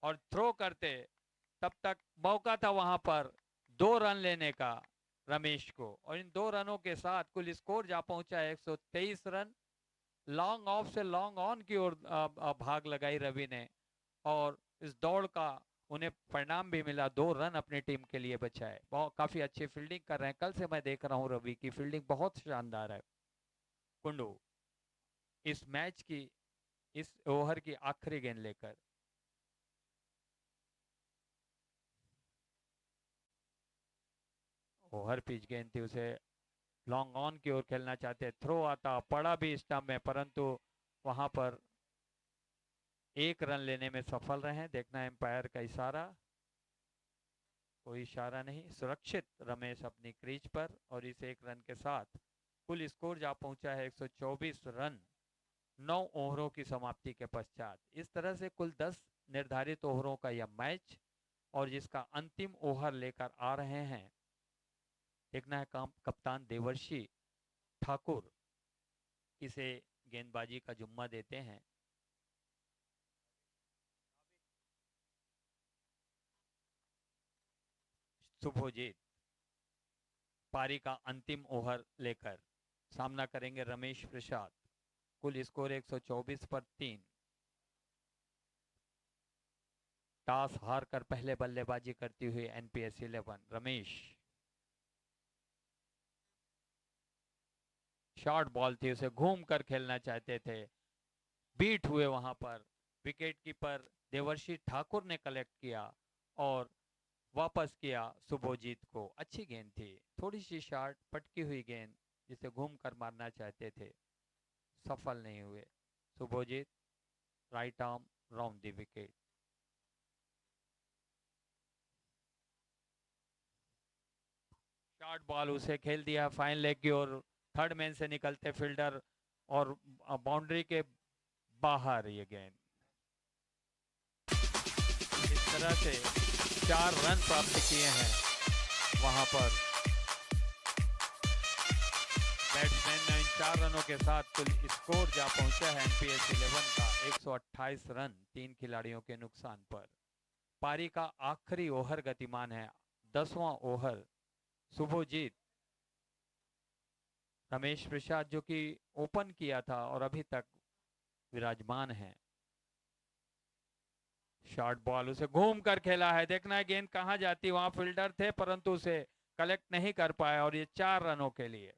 और थ्रो करते तब तक मौका था वहां पर 2 रन लेने का रमेश को, और इन 2 रनों के साथ कुल स्कोर जा पहुंचा है 123 रन। लॉन्ग ऑफ से लॉन्ग ऑन की ओर भाग लगाई रवि ने, और इस दौड़ का उन्हें परिणाम भी मिला, 2 रन अपनी टीम के लिए बचाए। बहुत काफी अच्छी फील्डिंग कर रहे हैं, कल से मैं देख रहा हूं रवि की फील्डिंग बहुत शानदार है। कुंडू इस मैच की इस ओवर की आखिरी गेंद लेकर, ओवर पिच गेंद थी, उसे लॉन्ग ऑन की ओर खेलना चाहते, थ्रो आता, पड़ा भी स्टंप में, परंतु वहां पर 1 रन लेने में सफल रहे। देखना एम्पायर का इशारा, कोई इशारा नहीं, सुरक्षित रमेश अपनी क्रीज पर, और इस 1 रन के साथ कुल स्कोर जा पहुंचा है 124 रन 9 ओवरों की समाप्ति के पश्चात। इस तरह से कुल 10 निर्धारित ओवरों का यह मैच, और जिसका अंतिम ओवर लेकर आ रहे हैं, देखना है कप्तान देवर्षि ठाकुर किसे गेंदबाजी का जुम्मा देते हैं। शुभजीत पारी का अंतिम ओवर लेकर सामना करेंगे रमेश प्रसाद। कुल स्कोर 124 पर 3। टॉस हार कर पहले बल्लेबाजी करती हुई एनपीएस 11 रमेश, शॉर्ट बॉल थी, उसे घूम कर खेलना चाहते थे, बीट हुए वहां पर, विकेट कीपर देवर्षि ठाकुर ने कलेक्ट किया और वापस किया शुभजीत को। अच्छी गेंद थी, थोड़ी सी शॉर्ट पटकी हुई गेंद जिसे घूम कर मारना चाहते थे, सफल नहीं हुए Shubhajit. Right arm round the wicket, short ball उसे खेल दिया फाइन लेग की ओर, थर्ड मैन से निकलते फील्डर और बाउंड्री के बाहर ये गेंद। इस तरह से 4 रन प्राप्त किए हैं वहां पर बैट्समैन ने। इन 4 रनों के साथ कुल स्कोर जा पहुंचा है एनपीएस 11 का 128 रन 3 खिलाड़ियों के नुकसान पर। पारी का आखिरी ओवर गतिमान है, 10वां ओवर। शुभजीत रमेश प्रसाद जो कि ओपन किया था और अभी तक विराजमान है, शॉर्ट बॉल उसे घूम कर खेला है, देखना है गेंद कहां जाती, वहां फील्डर थे परंतु उसे कलेक्ट नहीं कर पाए और ये 4 रनों के लिए।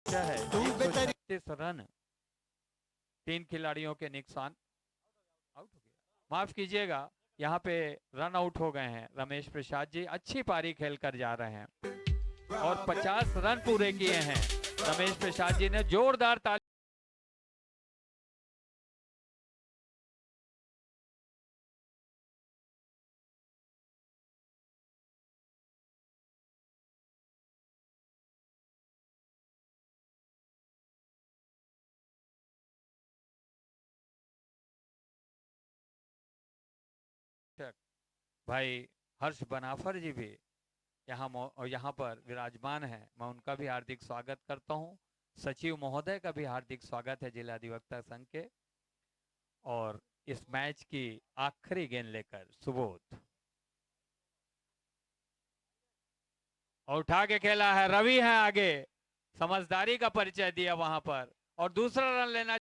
क्या है तू बेतरी 136 रन 3 खिलाड़ियों के नुकसान, आउट हो गया, माफ कीजिएगा, यहाँ पे रन आउट हो गए हैं रमेश प्रसाद जी, अच्छी पारी खेल कर जा रहे हैं और 50 रन पूरे किए हैं रमेश प्रसाद जी ने, जोरदार ताली। भाई हर्ष बनाफर जी भी यहाँ पर विराजमान है, मैं उनका भी हार्दिक स्वागत करता हूँ। सचिव महोदय का भी हार्दिक स्वागत है जिला अधिवक्ता संघ के। और इस मैच की आखिरी गेंद लेकर सुबोध और उठा के खेला है, रवि है आगे, समझदारी का परिचय दिया वहां पर और दूसरा रन लेना।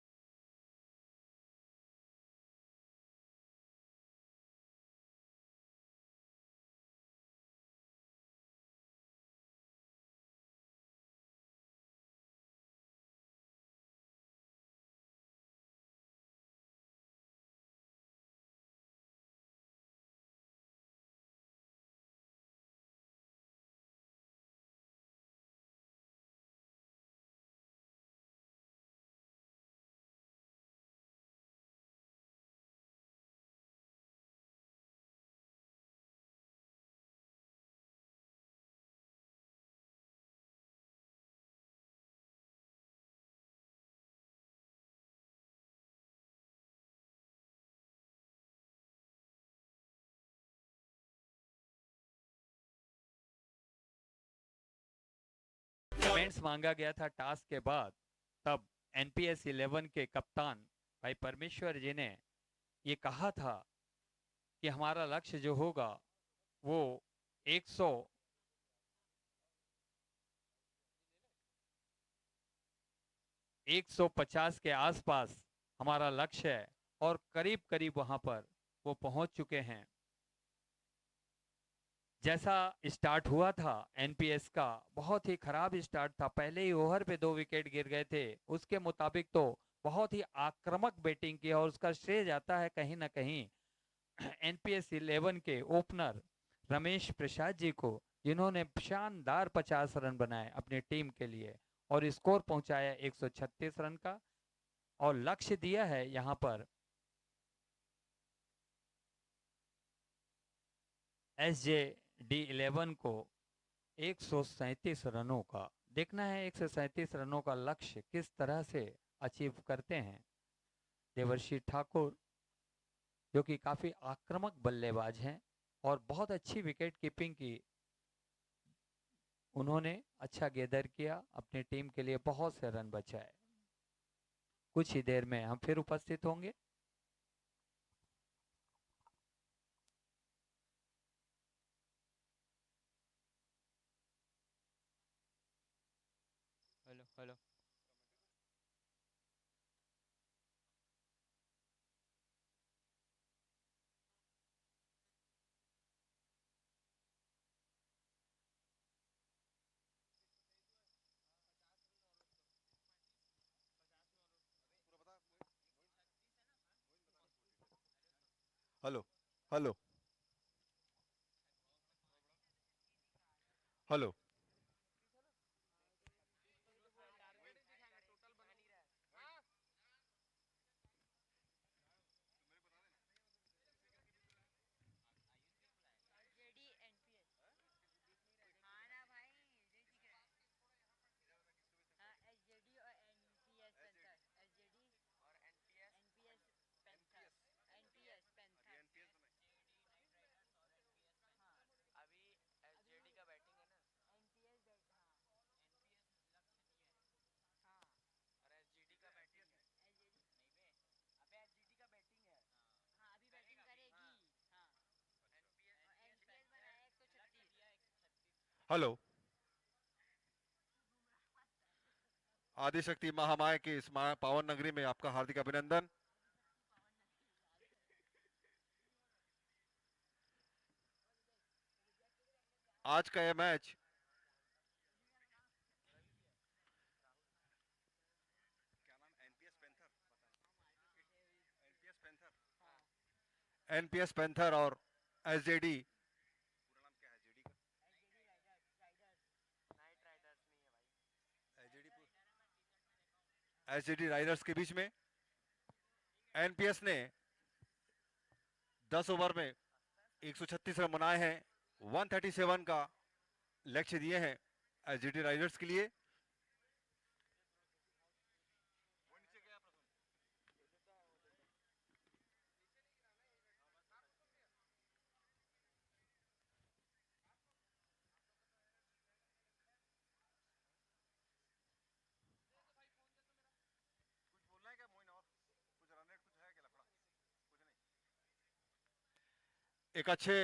कमेंट्स मांगा गया था टास्क के बाद, तब एनपीएस 11 के कप्तान भाई परमेश्वर जी ने ये कहा था कि हमारा लक्ष्य जो होगा वो 150 के आसपास हमारा लक्ष्य है और करीब करीब वहां पर वो पहुंच चुके हैं। जैसा स्टार्ट हुआ था एनपीएस का, बहुत ही खराब स्टार्ट था, पहले ही ओवर पे 2 विकेट गिर गए थे, उसके मुताबिक तो बहुत ही आक्रामक बैटिंग की और उसका श्रेय जाता है कहीं ना कहीं एनपीएस 11 के ओपनर रमेश प्रसाद जी को, जिन्होंने शानदार 50 रन बनाए अपनी टीम के लिए और स्कोर पहुंचाया 136 रन का और लक्ष्य दिया है यहां पर SJD11 को 137 रनों का। देखना है 137 रनों का लक्ष्य किस तरह से अचीव करते हैं देवर्षि ठाकुर, जो कि काफी आक्रामक बल्लेबाज हैं और बहुत अच्छी विकेट कीपिंग की उन्होंने, अच्छा गेदर किया, अपनी टीम के लिए बहुत से रन बचाए। कुछ ही देर में हम फिर उपस्थित होंगे। Hello hello. Hello hello hello. Hello. Adishakti Mahamaya की इस पावन नगरी में आपका हार्दिक अभिनंदन। आज का यह मैच एनपीएस पैंथर और एसजेडी एसजेडी राइडर्स के बीच में एनपीएस ने 10 ओवर में 136 रन बनाए हैं। 137 का लक्ष्य दिए हैं एसजेडी राइडर्स के लिए। एक अच्छे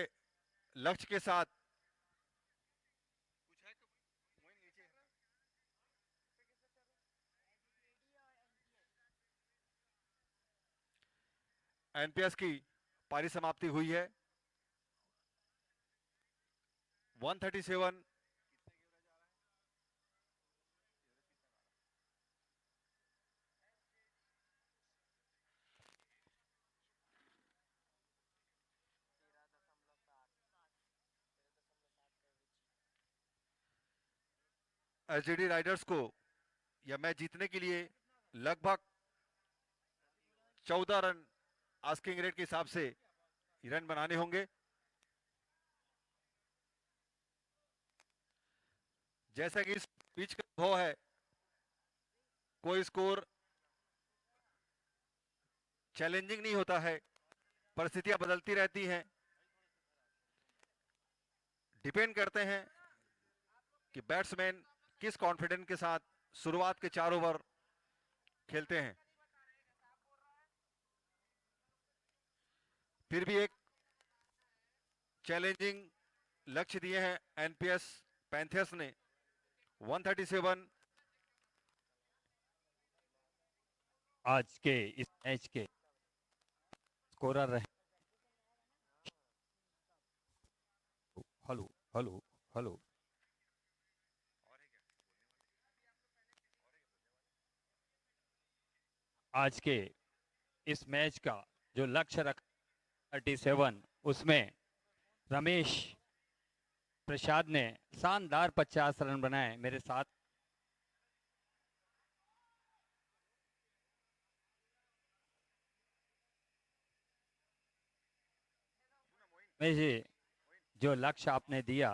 लक्ष्य के साथ एनपीएस की पारी समाप्ति हुई है। 137 एसजेडी राइडर्स को यह मैच जीतने के लिए लगभग 14 रन आस्किंग रेट के हिसाब से रन बनाने होंगे। जैसा कि इस पिच का अनुभव है, कोई स्कोर चैलेंजिंग नहीं होता है, परिस्थितियां बदलती रहती हैं। डिपेंड करते हैं कि बैट्समैन किस कॉन्फिडेंस के साथ शुरुआत के 4 ओवर खेलते हैं। फिर भी एक चैलेंजिंग लक्ष्य दिए हैं एनपीएस पैंथर्स ने। 137 आज के इस मैच के स्कोरर रहे। Hello hello hello. आज के इस मैच का जो लक्ष्य रखा 37, उसमें रमेश प्रसाद ने शानदार 50 रन बनाए। मेरे साथ में जी जो लक्ष्य आपने दिया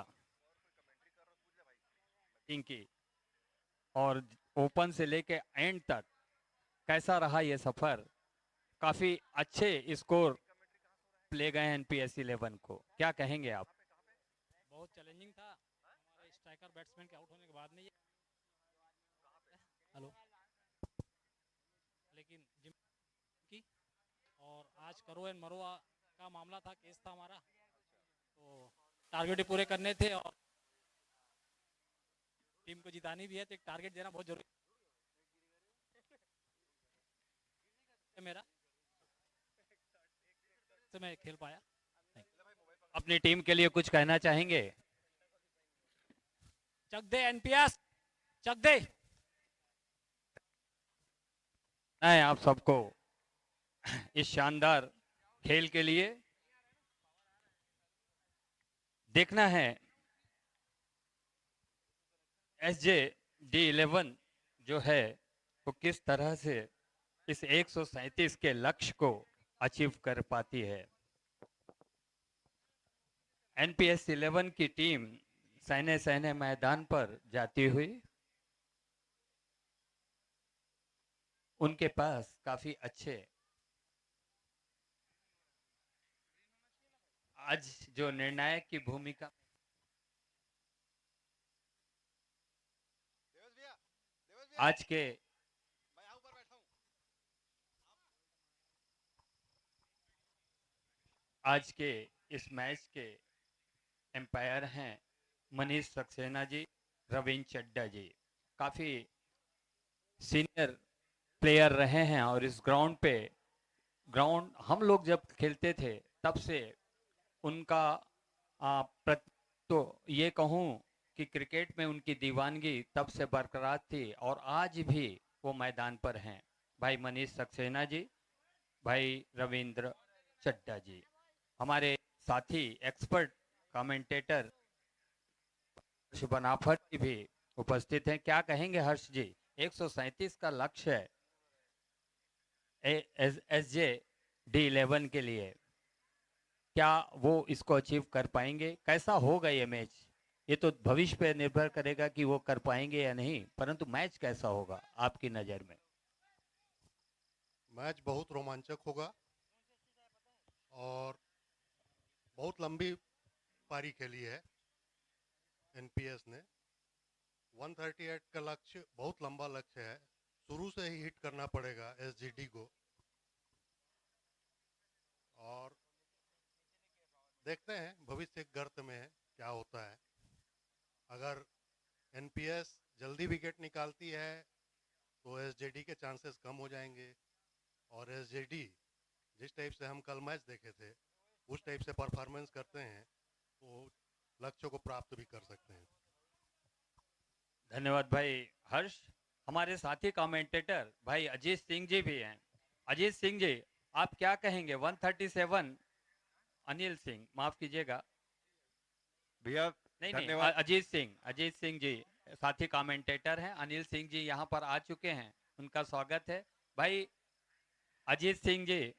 इनकी, और ओपन से लेके एंड तक कैसा रहा ये सफर, काफी अच्छे स्कोर ले गए हैं एनपीएस 11 को, क्या कहेंगे आप? बहुत चैलेंजिंग था हमारे स्ट्राइकर बैट्समैन के आउट होने के बाद में ये। हेलो। करो एंड मरोआ का मामला था, केस था हमारा, तो टारगेट ही पूरे करने थे और टीम को जितानी भी है, तो एक टारगेट देना बहुत जरूरी है मेरा, तो मैं खेल पाया। अपनी टीम के लिए कुछ कहना चाहेंगे? चक दे एनपीएस, चक दे। है आप सबको इस शानदार खेल के लिए देखना है SJD11 जो है वो किस तरह से इस 137 के लक्ष्य को अचीव कर पाती है। NPS 11 की टीम सहने सहने मैदान पर जाती हुई उनके पास काफी अच्छे आज जो निर्णायक की भूमिका आज के आज के इस मैच के एम्पायर हैं मनीष सक्सेना जी, रविंद्र चड्डा जी। काफी सीनियर प्लेयर रहे हैं और इस ग्राउंड हम लोग जब खेलते थे तब से उनका तो ये कहूँ कि क्रिकेट में उनकी दीवानगी तब से बरकरार थी और आज भी वो मैदान पर हैं। भाई मनीष सक्सेना जी, भाई रविंद्र चड्डा जी, हमारे साथी एक्सपर्ट कमेंटेटर हर्ष बनाफर जी भी उपस्थित हैं। क्या कहेंगे हर्ष जी? 137 का लक्ष्य है SJD11 के लिए, क्या वो इसको अचीव कर पाएंगे? कैसा होगा ये मैच? ये तो भविष्य पे निर्भर करेगा कि वो कर पाएंगे या नहीं, परंतु मैच कैसा होगा आपकी नज़र में? मैच बहुत रोमांचक होगा और बहुत लंबी पारी खेली है एनपीएस ने। 138 का लक्ष्य बहुत लंबा लक्ष्य है, शुरू से ही हिट करना पड़ेगा एसजीडी को और देखते हैं भविष्य गर्त में है क्या होता है। अगर एनपीएस जल्दी विकेट निकालती है तो एसजेडी के चांसेस कम हो जाएंगे और एसजेडी जिस टाइप से हम कल मैच देखे थे उस टाइप से परफॉर्मेंस करते हैं तो लक्ष्यों को प्राप्त भी कर सकते हैं। धन्यवाद भाई हर्ष। हमारे साथी कमेंटेटर भाई अजीत सिंह जी भी हैं। अजीत सिंह जी, आप क्या कहेंगे? 137 अनिल सिंह, माफ कीजिएगा भैया नहीं धन्यवाद। अजीत सिंह जी साथी कमेंटेटर हैं। अनिल सिंह जी यहाँ पर आ चुके हैं, उनका स्वागत है। भाई अजीत सिंह जी,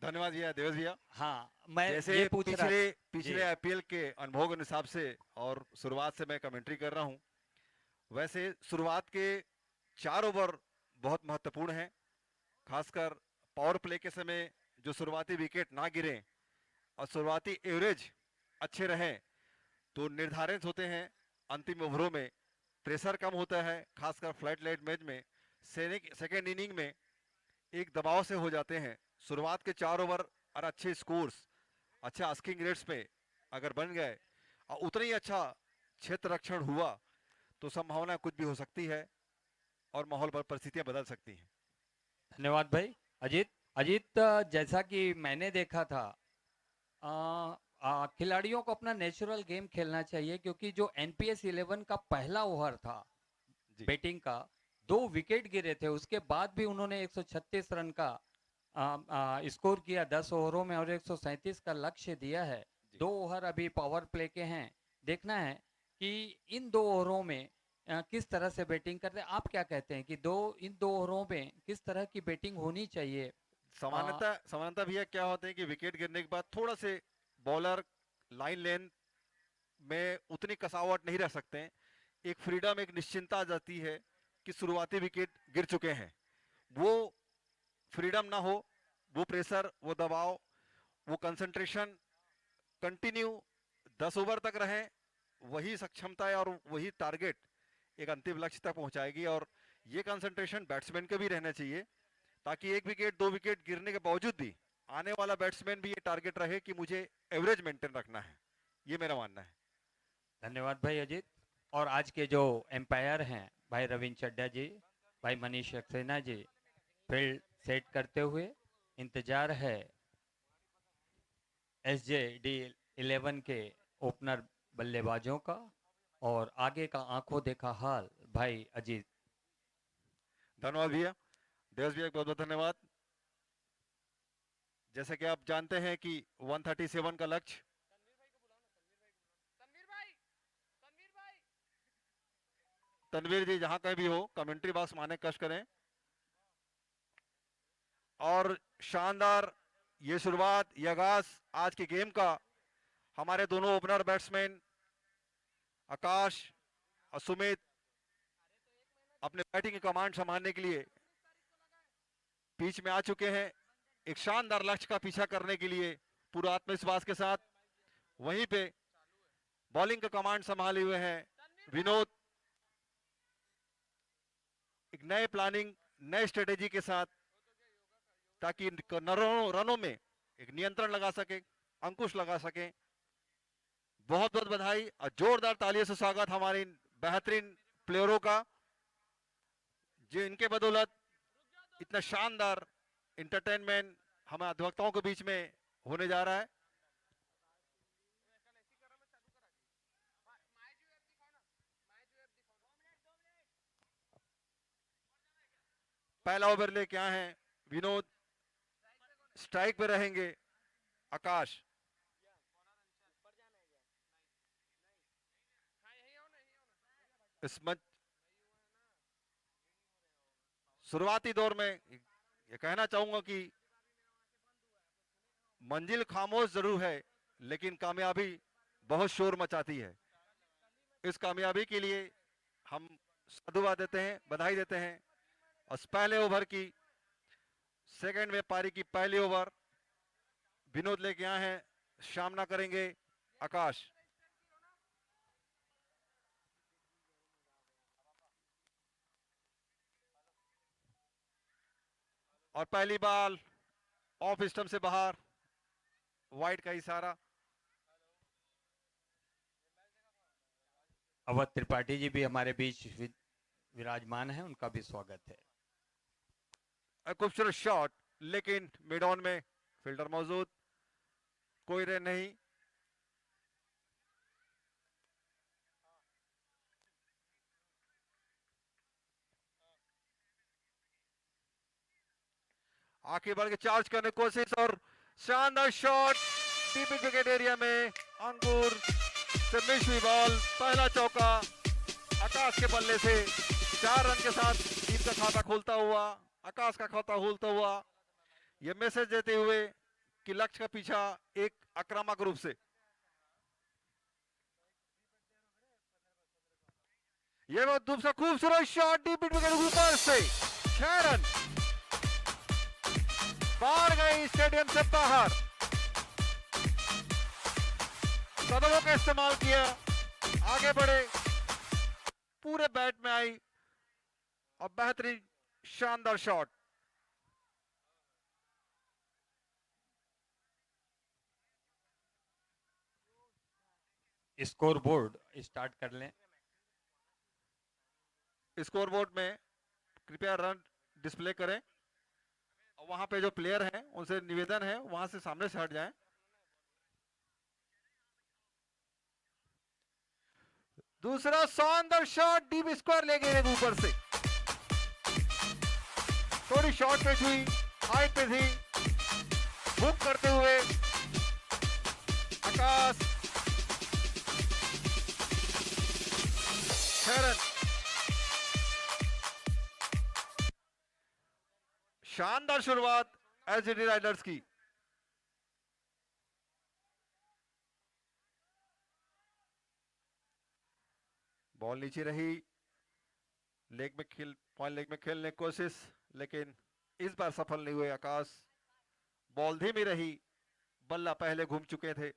धन्यवाद भैया देवेश भैया। हाँ मैं जैसे ये पूछ रहा पिछले आईपीएल के अनुभव के हिसाब से और शुरुआत से मैं कमेंट्री कर रहा हूं, वैसे शुरुआत के 4 ओवर बहुत महत्वपूर्ण हैं। खासकर पावर प्ले के समय जो शुरुआती विकेट ना गिरे और शुरुआती एवरेज अच्छे रहें तो निर्धारित होते हैं अंतिम ओवरों में, प्रेशर कम होता है। खासकर फ्लड लाइट मैच में सेकेंड इनिंग में एक दबाव से हो जाते हैं। शुरुआत के 4 ओवर और अच्छे स्कोर्स, अच्छे आस्किंग रेट्स पे अगर बन गए और उतना ही अच्छा क्षेत्र रक्षण हुआ तो संभावना कुछ भी हो सकती है और माहौल पर परिस्थितियां बदल सकती हैं। धन्यवाद भाई अजीत। अजीत, जैसा कि मैंने देखा था, खिलाड़ियों को अपना नेचुरल गेम खेलना चाहिए क्योंकि जो एनपीएस 11 का पहला ओवर था बैटिंग का, 2 विकेट गिरे थे, उसके बाद भी उन्होंने 136 रन का स्कोर किया 10 ओवरों में और 137 का लक्ष्य दिया है। 2 ओवर अभी पावर प्ले के हैं, देखना है कि इन 2 ओवरों में किस तरह से बैटिंग करते हैं। आप क्या कहते हैं कि इन 2 ओवरों में किस तरह की बैटिंग होनी चाहिए? समानता भैया क्या होते हैं कि विकेट गिरने के बाद थोड़ा से बॉलर लाइन लेंथ में उतनी कसावट नहीं रह सकते हैं। एक फ्रीडम, एक निश्चिंता आ जाती है कि शुरुआती विकेट गिर चुके हैं, वो फ्रीडम ना हो, वो प्रेशर, वो दबाव, वो कंसंट्रेशन कंटिन्यू 10 ओवर तक रहे, वही सक्षमता है और वही टारगेट एक अंतिम लक्ष्य तक पहुंचाएगी। और ये कंसंट्रेशन बैट्समैन का भी रहना चाहिए ताकि 1 विकेट 2 विकेट गिरने के बावजूद भी आने वाला बैट्समैन भी ये टारगेट रहे कि मुझे एवरेज मेंटेन रखना है, ये मेरा मानना है। धन्यवाद भाई अजीत। और आज के जो एम्पायर हैं भाई रविंद्र चड्ढा जी, भाई मनीष सक्सेना जी, फील्ड सेट करते हुए इंतजार है SJD11 के ओपनर बल्लेबाजों का और आगे का आंखों देखा हाल भाई अजीत। धन्यवाद भैया, देवस भैया बहुत बहुत धन्यवाद। जैसे कि आप जानते हैं कि 137 का लक्ष्य तनवीर जी जहां कहीं भी हो कमेंट्री बॉक्स माने कश करें। और शानदार ये शुरुआत, ये आगाज आज के गेम का हमारे दोनों ओपनर बैट्समैन आकाश और सुमित अपने बैटिंग की कमांड संभालने के लिए पिच में आ चुके हैं, एक शानदार लक्ष्य का पीछा करने के लिए पूरा आत्मविश्वास के साथ। वहीं पे बॉलिंग का कमांड संभाले हुए हैं विनोद, एक नए प्लानिंग, नए स्ट्रेटेजी के साथ, ताकि रनों में एक नियंत्रण लगा सके, अंकुश लगा सके। बहुत बहुत बधाई और जोरदार तालियों से स्वागत हमारे इन बेहतरीन प्लेयरों का, जो इनके बदौलत इतना शानदार इंटरटेनमेंट हमारे अधिवक्ताओं के बीच में होने जा रहा है। पहला ओवर लेके आए हैं विनोद, स्ट्राइक पे रहेंगे आकाश। इस मंच शुरुआती दौर में ये कहना चाहूंगा कि मंजिल खामोश जरूर है लेकिन कामयाबी बहुत शोर मचाती है। इस कामयाबी के लिए हम साधुवाद देते हैं, बधाई देते हैं। और पहले ओवर की सेकंड में पारी की पहली ओवर विनोद लेके आए हैं, सामना करेंगे आकाश। और पहली बॉल ऑफ स्टंप से बाहर, वाइड का इशारा। अवध त्रिपाठी जी भी हमारे बीच विराजमान हैं, उनका भी स्वागत है। खूबसूरत शॉट, लेकिन मिड ऑन में फील्डर मौजूद, कोई रन नहीं। आगे बढ़ के चार्ज करने की कोशिश और शानदार शॉट डीप विकेट एरिया में, अंकुर से मिस हुई बॉल। पहला चौका आकाश के बल्ले से 4 रन के साथ टीम का खाता खोलता हुआ, आकाश का खाता खोलता हुआ, यह मैसेज देते हुए कि लक्ष्य का पीछा एक आक्रामक रूप से। यह बहुत दूसरा खूबसूरत शॉट डीप विकेट ऊपर से 6 रन, बाहर गई स्टेडियम से बाहर। कदमों का इस्तेमाल किया, आगे बढ़े, पूरे बैट में आई और बेहतरीन शानदार शॉट। स्कोर बोर्ड स्टार्ट कर लें। स्कोर बोर्ड में कृपया रन डिस्प्ले करें और वहां पे जो प्लेयर हैं उनसे निवेदन है वहां से सामने से हट जाएं। दूसरा शानदार शॉट डीप स्क्वायर ले गए ऊपर से, थोड़ी शॉर्ट पिच हुई, हाइट पे थी, हुक करते हुए आकाश 6 रन। शानदार शुरुआत एसजीडी राइडर्स की। बॉल नीचे रही, लेग में खेलने की कोशिश, लेकिन इस बार सफल नहीं हुए आकाश। बॉल धीमी रही, बल्ला पहले घूम चुके थे,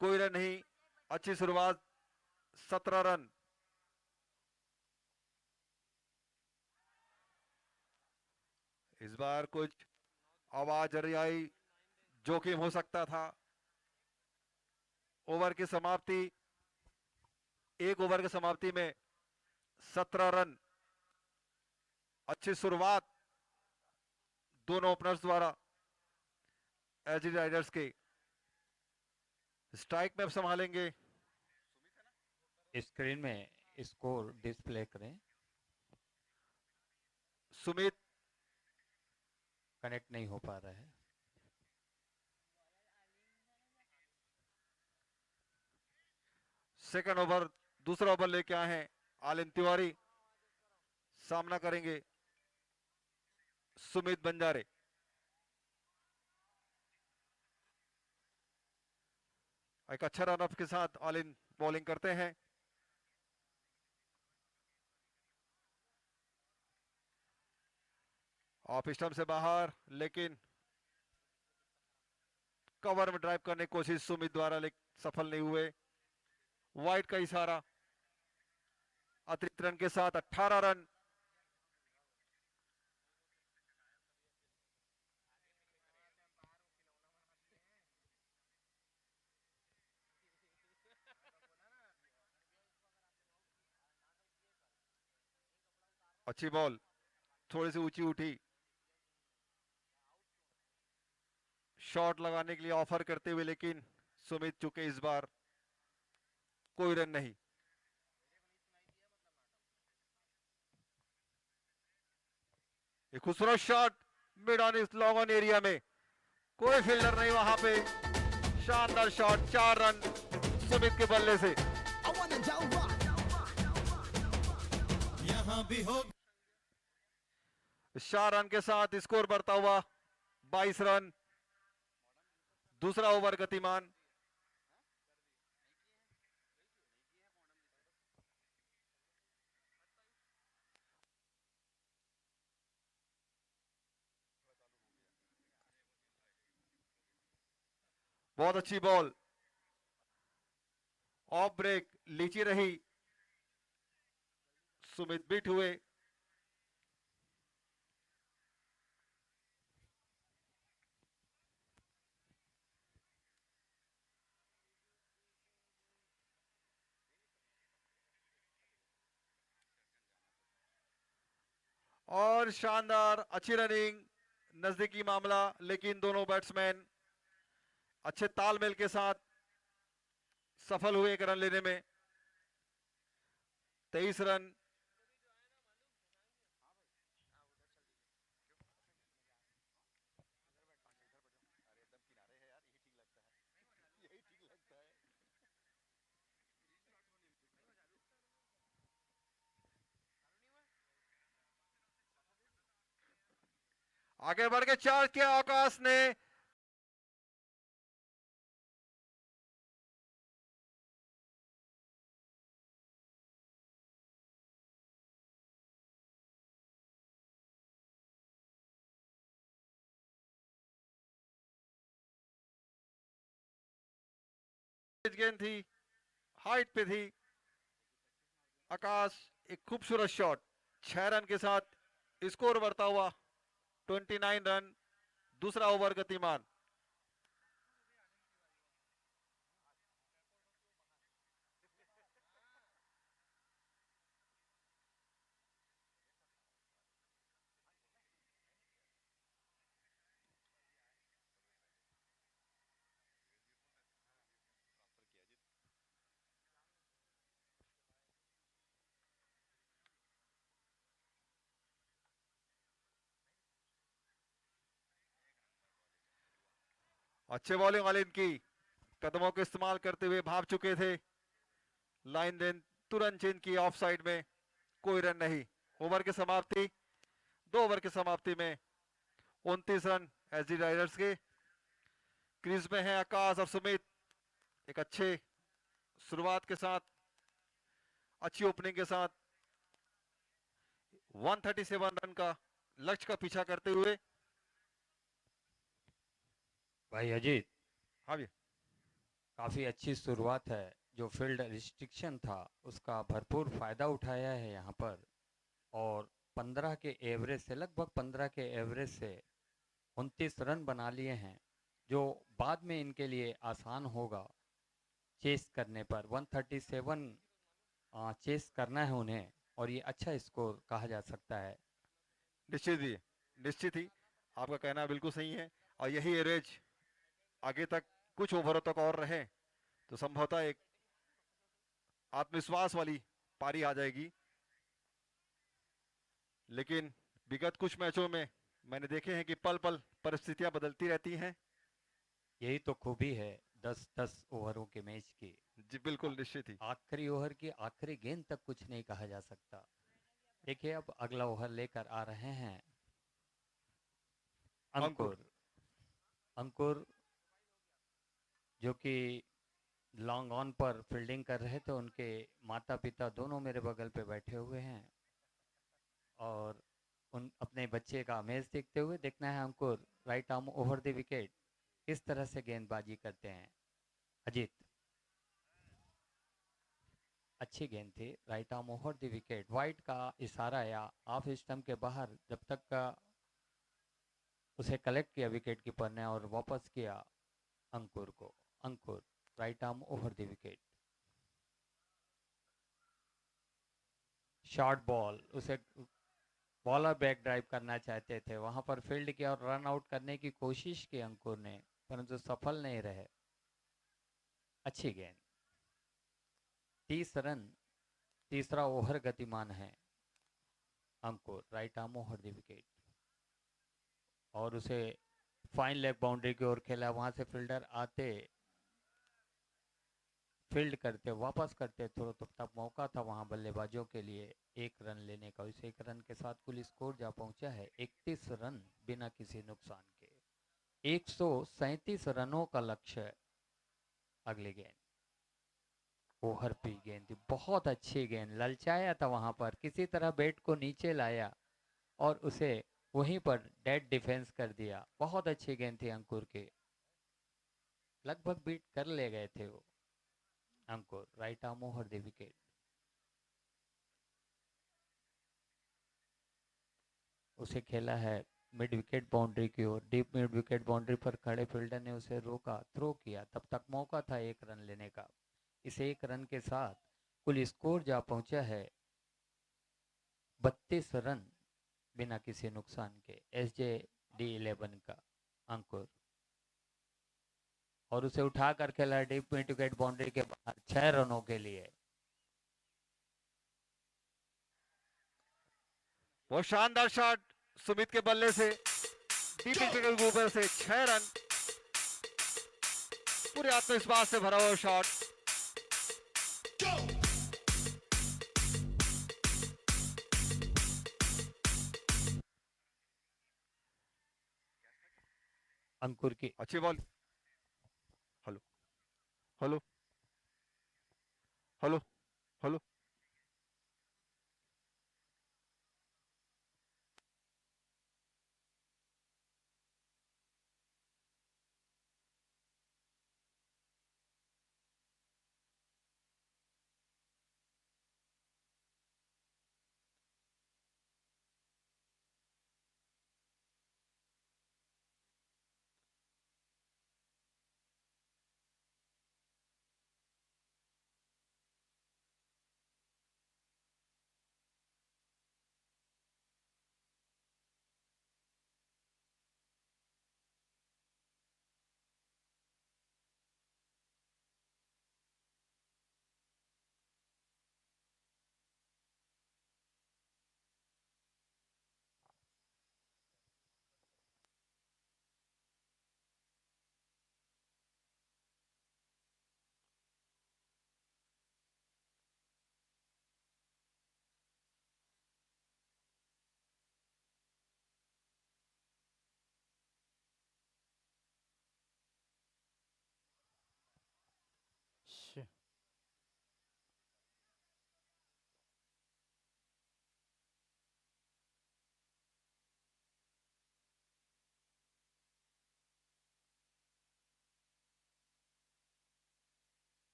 कोई रन नहीं। अच्छी शुरुआत, 17 रन। इस बार कुछ आवाज आई, जोखिम हो सकता था। ओवर की समाप्ति, एक ओवर की समाप्ति में 17 रन। अच्छी शुरुआत दोनों ओपनर्स द्वारा एजी राइडर्स के। स्ट्राइक में अब संभालेंगे स्क्रीन में स्कोर डिस्प्ले करें। सुमित। कनेक्ट नहीं हो पा रहा है। सेकंड ओवर, दूसरा ओवर लेके आए हैं आलिम तिवारी। सामना करेंगे सुमित बंजारे। एक अच्छा रनअप के साथ आलिम बॉलिंग करते हैं। ऑफ स्टंप से बाहर, लेकिन कवर में ड्राइव करने की कोशिश सुमित द्वारा, लेकिन सफल नहीं हुए। वाइड का इशारा। अतिरिक्त रन के साथ 18 रन। अच्छी बॉल थोड़ी सी ऊंची उठी। शॉट लगाने के लिए ऑफर करते हुए, लेकिन सुमित चुके इस बार कोई रन नहीं। एक खूबसूरत शॉट मिड ऑन इस लॉन्ग ऑन एरिया में, कोई फील्डर नहीं वहां पे। शानदार शॉट, 4 रन सुमित के बल्ले से। यहाँ भी हो 4 रन के साथ स्कोर बढ़ता हुआ 22 रन। दूसरा ओवर गतिमान। बहुत अच्छी बॉल, ऑफ ब्रेक लीची रही। सुमित बीट हुए। और शानदार अच्छी रनिंग, नजदीकी मामला, लेकिन दोनों बैट्समैन अच्छे तालमेल के साथ सफल हुए एक रन लेने में। 23 रन। आगे बढ़ के चार्ज किया आकाश ने। गेंद थी, हाइट पे थी। आकाश एक खूबसूरत शॉट, 6 रन के साथ स्कोर बढ़ता हुआ 29 रन। दूसरा ओवर गतिमान। अच्छे बॉलिंग वाले इनकी, कदमों का इस्तेमाल करते हुए भाग चुके थे। लाइन देन तुरंत चेंज की ऑफ साइड में, कोई रन नहीं। ओवर की समाप्ति, 2 ओवर की समाप्ति में 29 रन एसडी राइडर्स के। क्रीज में है आकाश और सुमित। एक अच्छे शुरुआत के साथ, अच्छी ओपनिंग के साथ 137 रन का लक्ष्य का पीछा करते हुए। भाई अजीत, हाँ भैया। काफी अच्छी शुरुआत है। जो फील्ड रिस्ट्रिक्शन था उसका भरपूर फायदा उठाया है यहाँ पर, और 15 के एवरेज से, लगभग 15 के एवरेज से 29 रन बना लिए हैं, जो बाद में इनके लिए आसान होगा चेस करने पर। 137 चेस करना है उन्हें, और ये अच्छा स्कोर कहा जा सकता है। निश्चित ही आपका कहना बिल्कुल सही है, और यही एवरेज आगे तक कुछ ओवरों तक और रहे तो संभवतः एक आत्मविश्वास वाली पारी आ जाएगी। लेकिन विगत कुछ मैचों में मैंने देखे हैं कि पल पल परिस्थितियां बदलती रहती हैं। यही तो खूबी है 10-10 ओवरों के मैच की। जी बिल्कुल, निश्चित ही। आखिरी ओवर की आखिरी गेंद तक कुछ नहीं कहा जा सकता। देखिए अब अगला ओवर लेकर आ रहे हैं अंकुर। अंकुर। अंकुर जो कि लॉन्ग ऑन पर फील्डिंग कर रहे थे, उनके माता पिता दोनों मेरे बगल पे बैठे हुए हैं, और उन अपने बच्चे का मैच देखते हुए। देखना है Ankur right arm over the wicket किस तरह से गेंदबाजी करते हैं। अजीत, अच्छी गेंद थी, right arm over the wicket. Wide का इशारा या ऑफ स्टंप के बाहर जब तक का उसे कलेक्ट किया विकेट कीपर ने और वापस किया अंकुर को। Ankur right arm over the wicket, short ball. उसे बॉलर बैक ड्राइव करना चाहते थे, वहां पर फील्ड किया और रन आउट करने की कोशिश की अंकुर ने, परंतु सफल नहीं रहे। अच्छी गेंद, 30 रन, तीसरा ओवर गतिमान है Ankur. Right arm over the wicket, और उसे फाइन लेग बाउंड्री की ओर खेला, वहां से फील्डर आते फील्ड करते वापस करते तो तब तक मौका था वहां बल्लेबाजों के लिए एक रन लेने का। इस एक रन के साथ कुल स्कोर जा पहुंचा है 31 रन बिना किसी नुकसान के। 137 रनों का लक्ष्य है। अगली गेंद ओवर पी गेंद थी, बहुत अच्छी गेंद, ललचाया था वहां पर, किसी तरह बैट को नीचे लाया और उसे वहीं पर डेड डिफेंस कर दिया। बहुत अच्छी गेंद थी अंकुर की, लगभग बीट कर ले गए थे वो Ankur. Right arm over the wicket, उसे खेला है मिड विकेट बाउंड्री की ओर। डीप मिड विकेट बाउंड्री पर खड़े फील्डर ने उसे रोका, थ्रो किया, तब तक मौका था एक रन लेने का। इस एक रन के साथ कुल स्कोर जा पहुंचा है 32 रन बिना किसी नुकसान के। SJD11 का अंकुर, और उसे उठाकर खेला डीप मिड विकेट बाउंड्री के बाहर 6 रनों के लिए। बहुत शानदार शॉट सुमित के बल्ले से, डीप विकेट के ऊपर से 6 रन, पूरे आत्मविश्वास से भरा हुआ शॉट। अंकुर की अच्छी ball. Hello hello hello hello.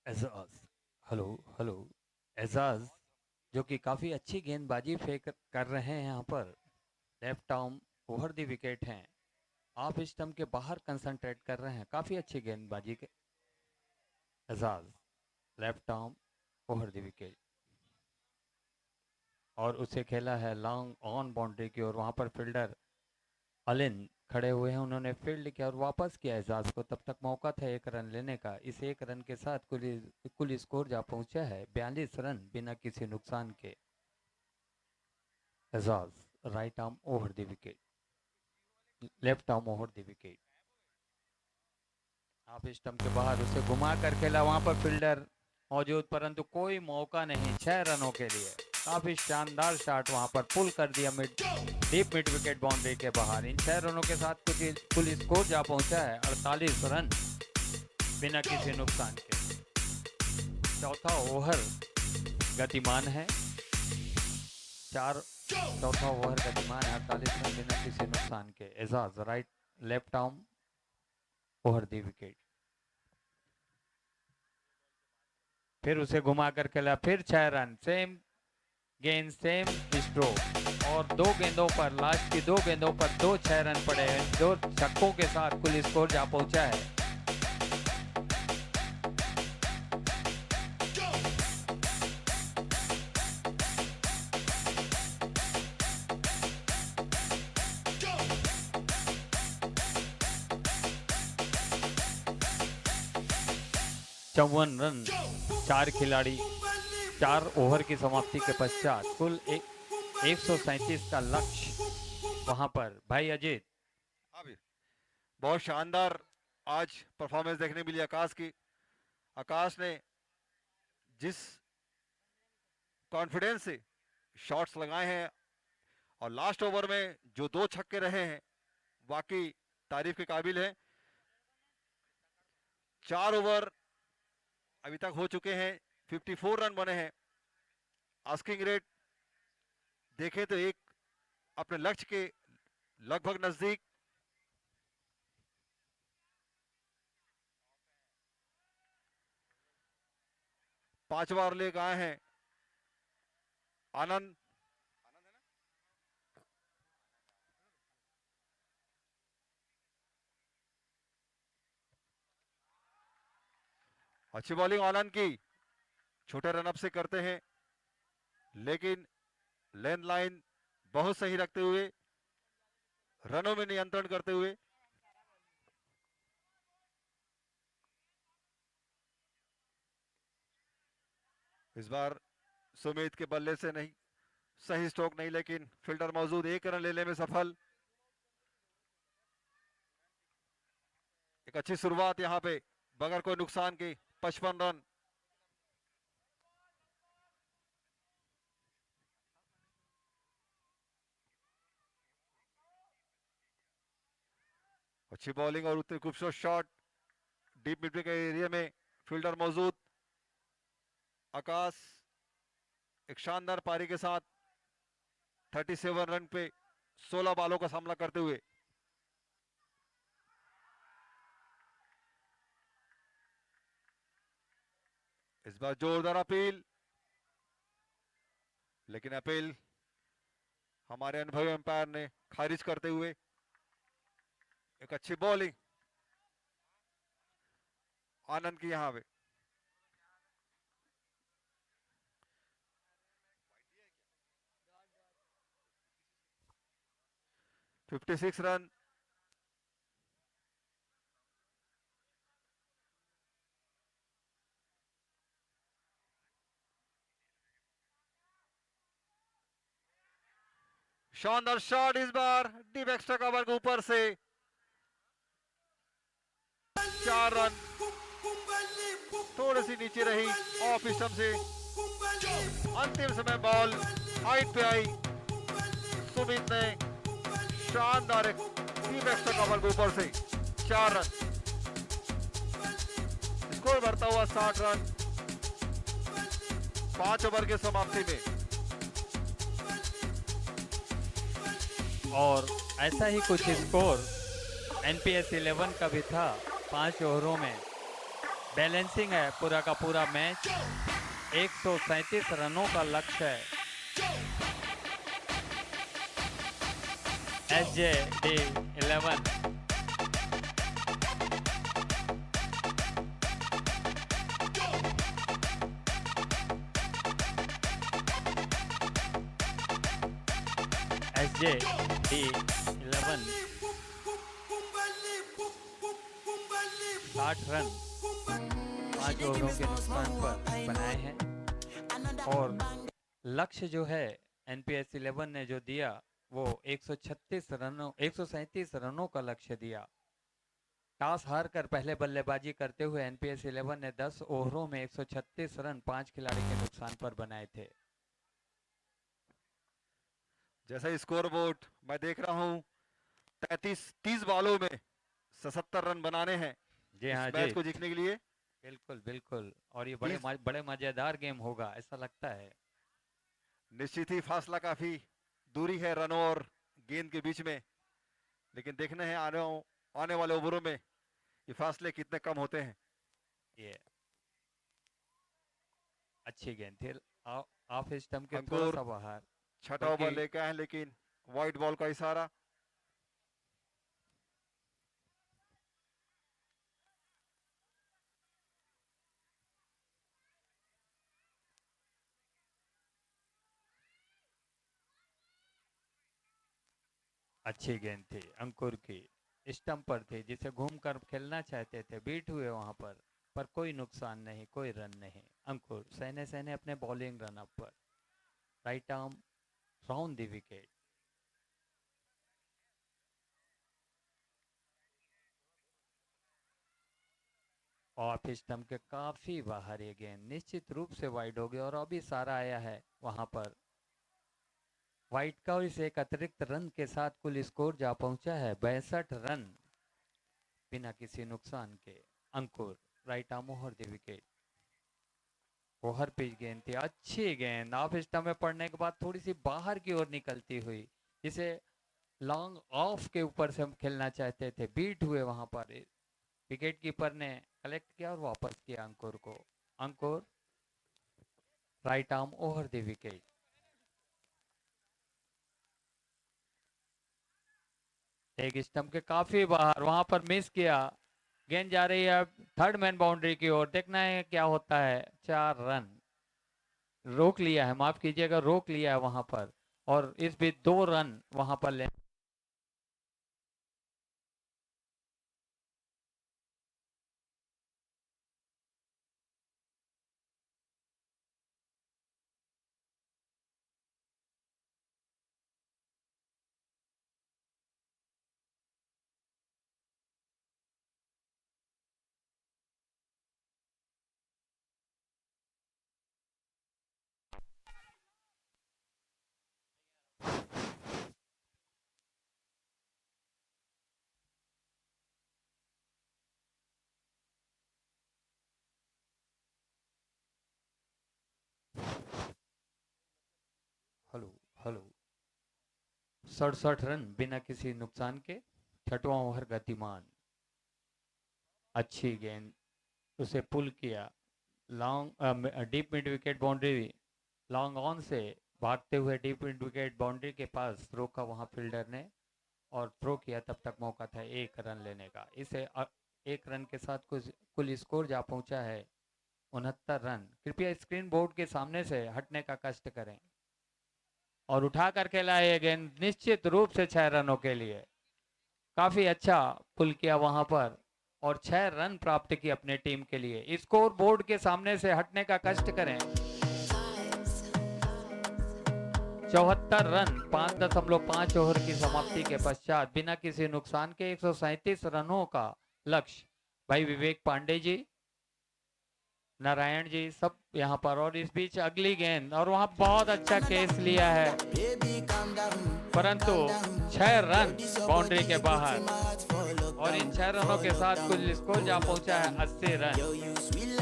Ejaz, hello hello. Ejaz जो कि काफ़ी अच्छी गेंदबाजी फेंक कर रहे हैं यहाँ पर, left arm over the wicket हैं, आप स्टंप के बाहर कंसंट्रेट कर रहे हैं, काफ़ी अच्छी गेंदबाजी के। Ejaz left arm over the wicket, और उसे खेला है लॉन्ग ऑन बाउंड्री की ओर, वहाँ पर फील्डर अलिन खड़े हुए हैं, उन्होंने फील्ड किया और वापस किया एजाज को। तब तक मौका था 1 रन लेने का। इस 1 रन के साथ कुल स्कोर जा पहुंचा है 42 रन बिना किसी नुकसान के। Ejaz right arm over the wicket, left arm over the wicket, आप स्टंप के बाहर उसे घुमा कर खेला, वहां पर फील्डर मौजूद परंतु कोई मौका नहीं 6 रनों के लिए। काफी शानदार शॉट वहां पर पुल कर दिया डीप मिड विकेट बाउंड्री के बाहर। इन 6 रनों के साथ कुल स्कोर जा पहुंचा है 48 रन बिना किसी नुकसान के। चौथा ओवर गतिमान है, चौथा ओवर गतिमान है, 48 रन बिना किसी नुकसान के। Ejaz right left arm over the wicket, फिर उसे घुमा कर खेला, फिर 6 रन, सेम गेंद सेम स्ट्रोक, और 2 गेंदों पर, लास्ट की 2 गेंदों पर 2 6 रन पड़े हैं। 2 छक्कों के साथ कुल स्कोर जा पहुंचा है 54 रन। 4 खिलाड़ी 4 ओवर की समाप्ति के पश्चात कुल 137 का लक्ष्य वहां पर। भाई अजीत, हाँ भी बहुत शानदार आज परफॉर्मेंस देखने मिली आकाश की। आकाश ने जिस कॉन्फिडेंस से शॉट्स लगाए हैं और लास्ट ओवर में जो 2 छक्के रहे हैं, वाकई तारीफ के काबिल है। 4 ओवर अभी तक हो चुके हैं, 54 रन बने हैं। आस्किंग रेट देखें तो एक अपने लक्ष्य के लगभग नजदीक। पांच बार लेकर आए हैं आनंद। अच्छी बॉलिंग आनंद की, छोटे रनअप से करते हैं, लेकिन लेंथ लाइन बहुत सही रखते हुए, रनों में नियंत्रण करते हुए। इस बार सुमित के बल्ले से नहीं, सही स्ट्रोक नहीं, लेकिन फील्डर मौजूद, 1 रन लेने में सफल। एक अच्छी शुरुआत यहां पे बगैर कोई नुकसान के, 55 रन। अच्छी बॉलिंग और उतनी खूबसूरत शॉट डीप मिड के एरिया में, फील्डर मौजूद। आकाश एक शानदार पारी के साथ 37 रन पे 16 बॉलों का सामना करते हुए। इस बार जोरदार अपील, लेकिन अपील हमारे अनुभवी अंपायर ने खारिज करते हुए। एक अच्छी बॉलिंग आनंद की यहां पे। $56 रन। शानदार शॉट इस बार डीप एक्स्ट्रा कवर के ऊपर से, 4 रन। थोड़ी सी नीचे रही ऑफ स्टंप से, अंतिम समय बॉल हाइट पे आई, सुमित ने शानदार डीप एक्स्ट्रा कवर के ऊपर से 4 रन। स्कोर बढ़ता हुआ 60 रन 5 ओवर के समाप्ति में। और ऐसा ही कुछ स्कोर NPS 11 का भी था। 5 ओवरों में बैलेंसिंग है पूरा का पूरा मैच। 137 रनों का लक्ष्य है। SJD11 SJD11 60 रन 5 ओवरों के नुकसान पर बनाए हैं। और लक्ष्य जो है NPS 11 ने जो दिया वो 137 रनों का लक्ष्य दिया। टॉस हार कर पहले बल्लेबाजी करते हुए NPS 11 ने 10 ओवरों में 136 रन 5 खिलाड़ी के नुकसान पर बनाए थे। जैसा स्कोर बोर्ड मैं देख रहा हूं, 30 बॉलों में 77 रन बनाने हैं जी इस हाँ मैच जी, को जीतने के लिए। बिल्कुल बिल्कुल। और ये 30 बड़े मजेदार गेम होगा ऐसा लगता है। निश्चित ही फासला काफी दूरी है रनों और गेंद के बीच में, लेकिन देखना है आने वाले ओवरों में ये फासले कितने कम होते हैं। ये अच्छी गेंद थी। ऑफ स्टंप के थोड़ा अंकुर सा बाहर, छठा बल्कि ओवर लेके आए हैं, लेकिन वाइट बॉल का इशारा। अच्छी गेंद थी अंकुर की। स्टंप पर थी जिसे घूम कर खेलना चाहते थे, बीट हुए वहां पर कोई नुकसान नहीं, कोई रन नहीं। अंकुर सहने सहने अपने बॉलिंग रन अप पर right arm round the wicket. Of stump के काफी बाहर ये गेंद निश्चित रूप से वाइड हो गई और अभी सारा आया है वहां पर वाइट का। और इस एक अतिरिक्त रन के साथ कुल स्कोर जा पहुंचा है 62 रन बिना किसी नुकसान के। Ankur right arm over the wicket. Over pitch गेंद थी, अच्छी गेंद ऑफ स्टंप में पड़ने के बाद थोड़ी सी बाहर की ओर निकलती हुई, जिसे लॉन्ग ऑफ के ऊपर से हम खेलना चाहते थे, बीट हुए वहां पर। विकेट कीपर ने कलेक्ट किया और वापस किया अंकुर को। Ankur right arm over the wicket. एक स्टंप के काफी बाहर वहां पर मिस किया। गेंद जा रही है थर्ड मैन बाउंड्री की ओर, देखना है क्या होता है। 4 रन रोक लिया है, माफ कीजिएगा, रोक लिया है वहां पर। और इस बीच 2 रन वहां पर ले। Hello hello. 67 रन बिना किसी नुकसान के। छठवां ओवर गतिमान। अच्छी गेंद, उसे पुल किया long deep mid wicket boundary. Long on से भागते हुए डीप मिड विकेट बाउंड्री के पास रोका वहां फील्डर ने और थ्रो किया। तब तक मौका था 1 रन लेने का। इसे 1 रन के साथ कुल स्कोर जा पहुंचा है 69 रन। कृपया स्क्रीन बोर्ड के सामने से हटने का कष्ट करें और उठा कर खेला है गेंद निश्चित रूप से 6 रनों के लिए। काफी अच्छा पुल किया वहां पर और 6 रन प्राप्त किए अपने टीम के लिए। स्कोर बोर्ड के सामने से हटने का कष्ट करें। 74 रन 5.5 ओवर की समाप्ति के पश्चात बिना किसी नुकसान के 137 रनों का लक्ष्य। भाई विवेक पांडे जी, नारायण जी सब यहाँ पर। और इस बीच अगली गेंद और वहां बहुत अच्छा केस लिया है, परंतु 6 रन बाउंड्री के बाहर। और इन 6 रनों के साथ कुल स्कोर जा पहुंचा है 80 रन।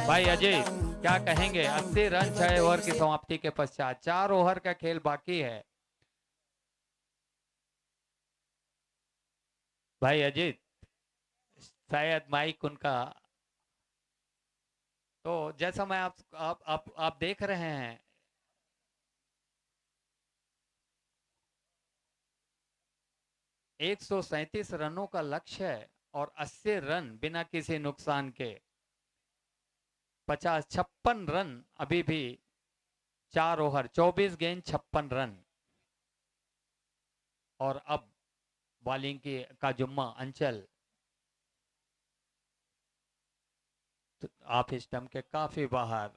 भाई अजय क्या कहेंगे? 80 रन 6 ओवर की समाप्ति के पश्चात। 4 ओवर का खेल बाकी है। भाई अजीत शायद माइक उनका तो जैसा मैं आप देख रहे हैं, एक 137 रनों का लक्ष्य है और 80 रन बिना किसी नुकसान के। 56 रन अभी भी, 4 ओवर 24 गेंद 56 रन। और अब बॉलिंग का जुम्मा अंचल। तो आप स्टंप के काफी बाहर,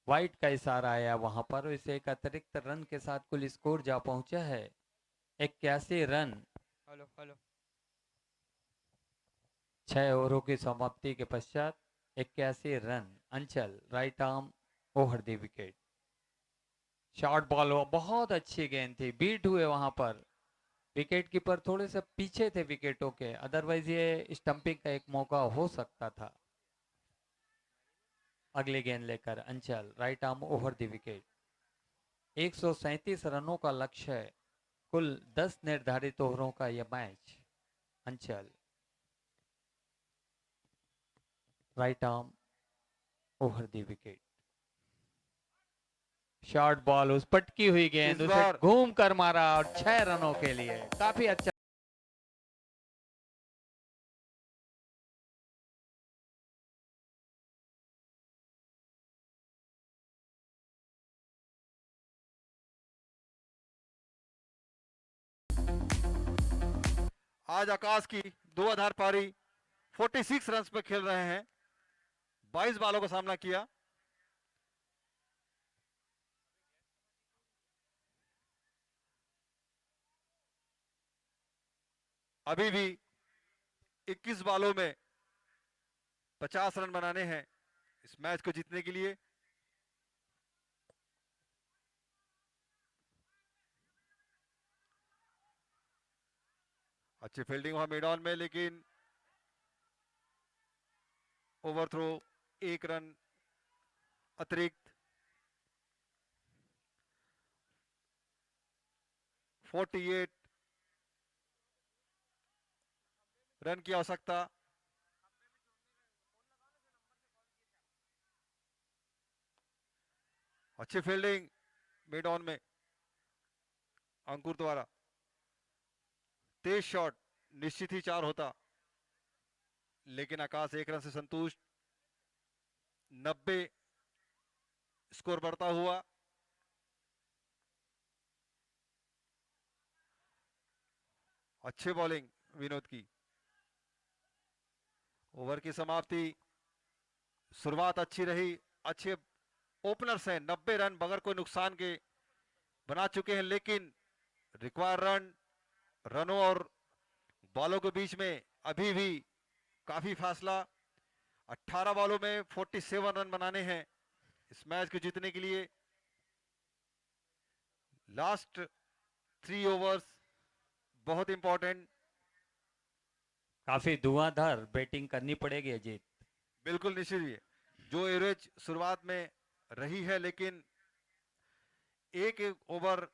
वाइट का इशारा आया वहां पर, इसे एक अतिरिक्त रन के साथ कुल स्कोर जा पहुंचा है 81 रन। हेलो हेलो 6 ओवरों की समाप्ति के पश्चात 81 रन। अंचल right arm over the wicket. Short ball हुआ, बहुत अच्छी गेंद थी, बीट हुए वहां पर। विकेट कीपर थोड़े से पीछे थे विकेटों के, अदरवाइज ये स्टंपिंग का एक मौका हो सकता था। अगली गेंद लेकर अंचल right arm over the wicket. 137 रनों का लक्ष्य है, कुल 10 निर्धारित ओवरों का यह मैच। अंचल right arm over the wicket. Short ball, उस पटकी हुई गेंद, इस उसे बार घूम कर मारा और 6 रनों के लिए काफी अच्छा। आज आकाश की दो आधार पारी 46 रन पे खेल रहे हैं। 22 बालों का सामना किया। अभी भी 21 बालों में 50 रन बनाने हैं इस मैच को जीतने के लिए। अच्छी फील्डिंग हुआ मिड ऑन में, लेकिन ओवरथ्रो, 1 रन अतिरिक्त। 48 रन की आवश्यकता। अच्छी फील्डिंग मिड ऑन में अंकुर द्वारा। तेज शॉट, निश्चित ही 4 होता, लेकिन आकाश 1 रन से संतुष्ट। 90 स्कोर बढ़ता हुआ। अच्छी बॉलिंग विनोद की। ओवर की समाप्ति, शुरुआत अच्छी रही। अच्छे ओपनर्स हैं, 90 रन बगैर कोई नुकसान के बना चुके हैं, लेकिन रिक्वायर रनों और बॉलों के बीच में अभी भी काफी फासला। 18 बॉलों में 47 रन बनाने हैं इस मैच को जीतने के लिए। लास्ट 3 ओवर्स बहुत इंपॉर्टेंट। काफी धुआंधार बैटिंग करनी पड़ेगी अजीत। बिल्कुल निश्चित ही है। जो एवरेज शुरुआत में रही है, लेकिन एक ओवर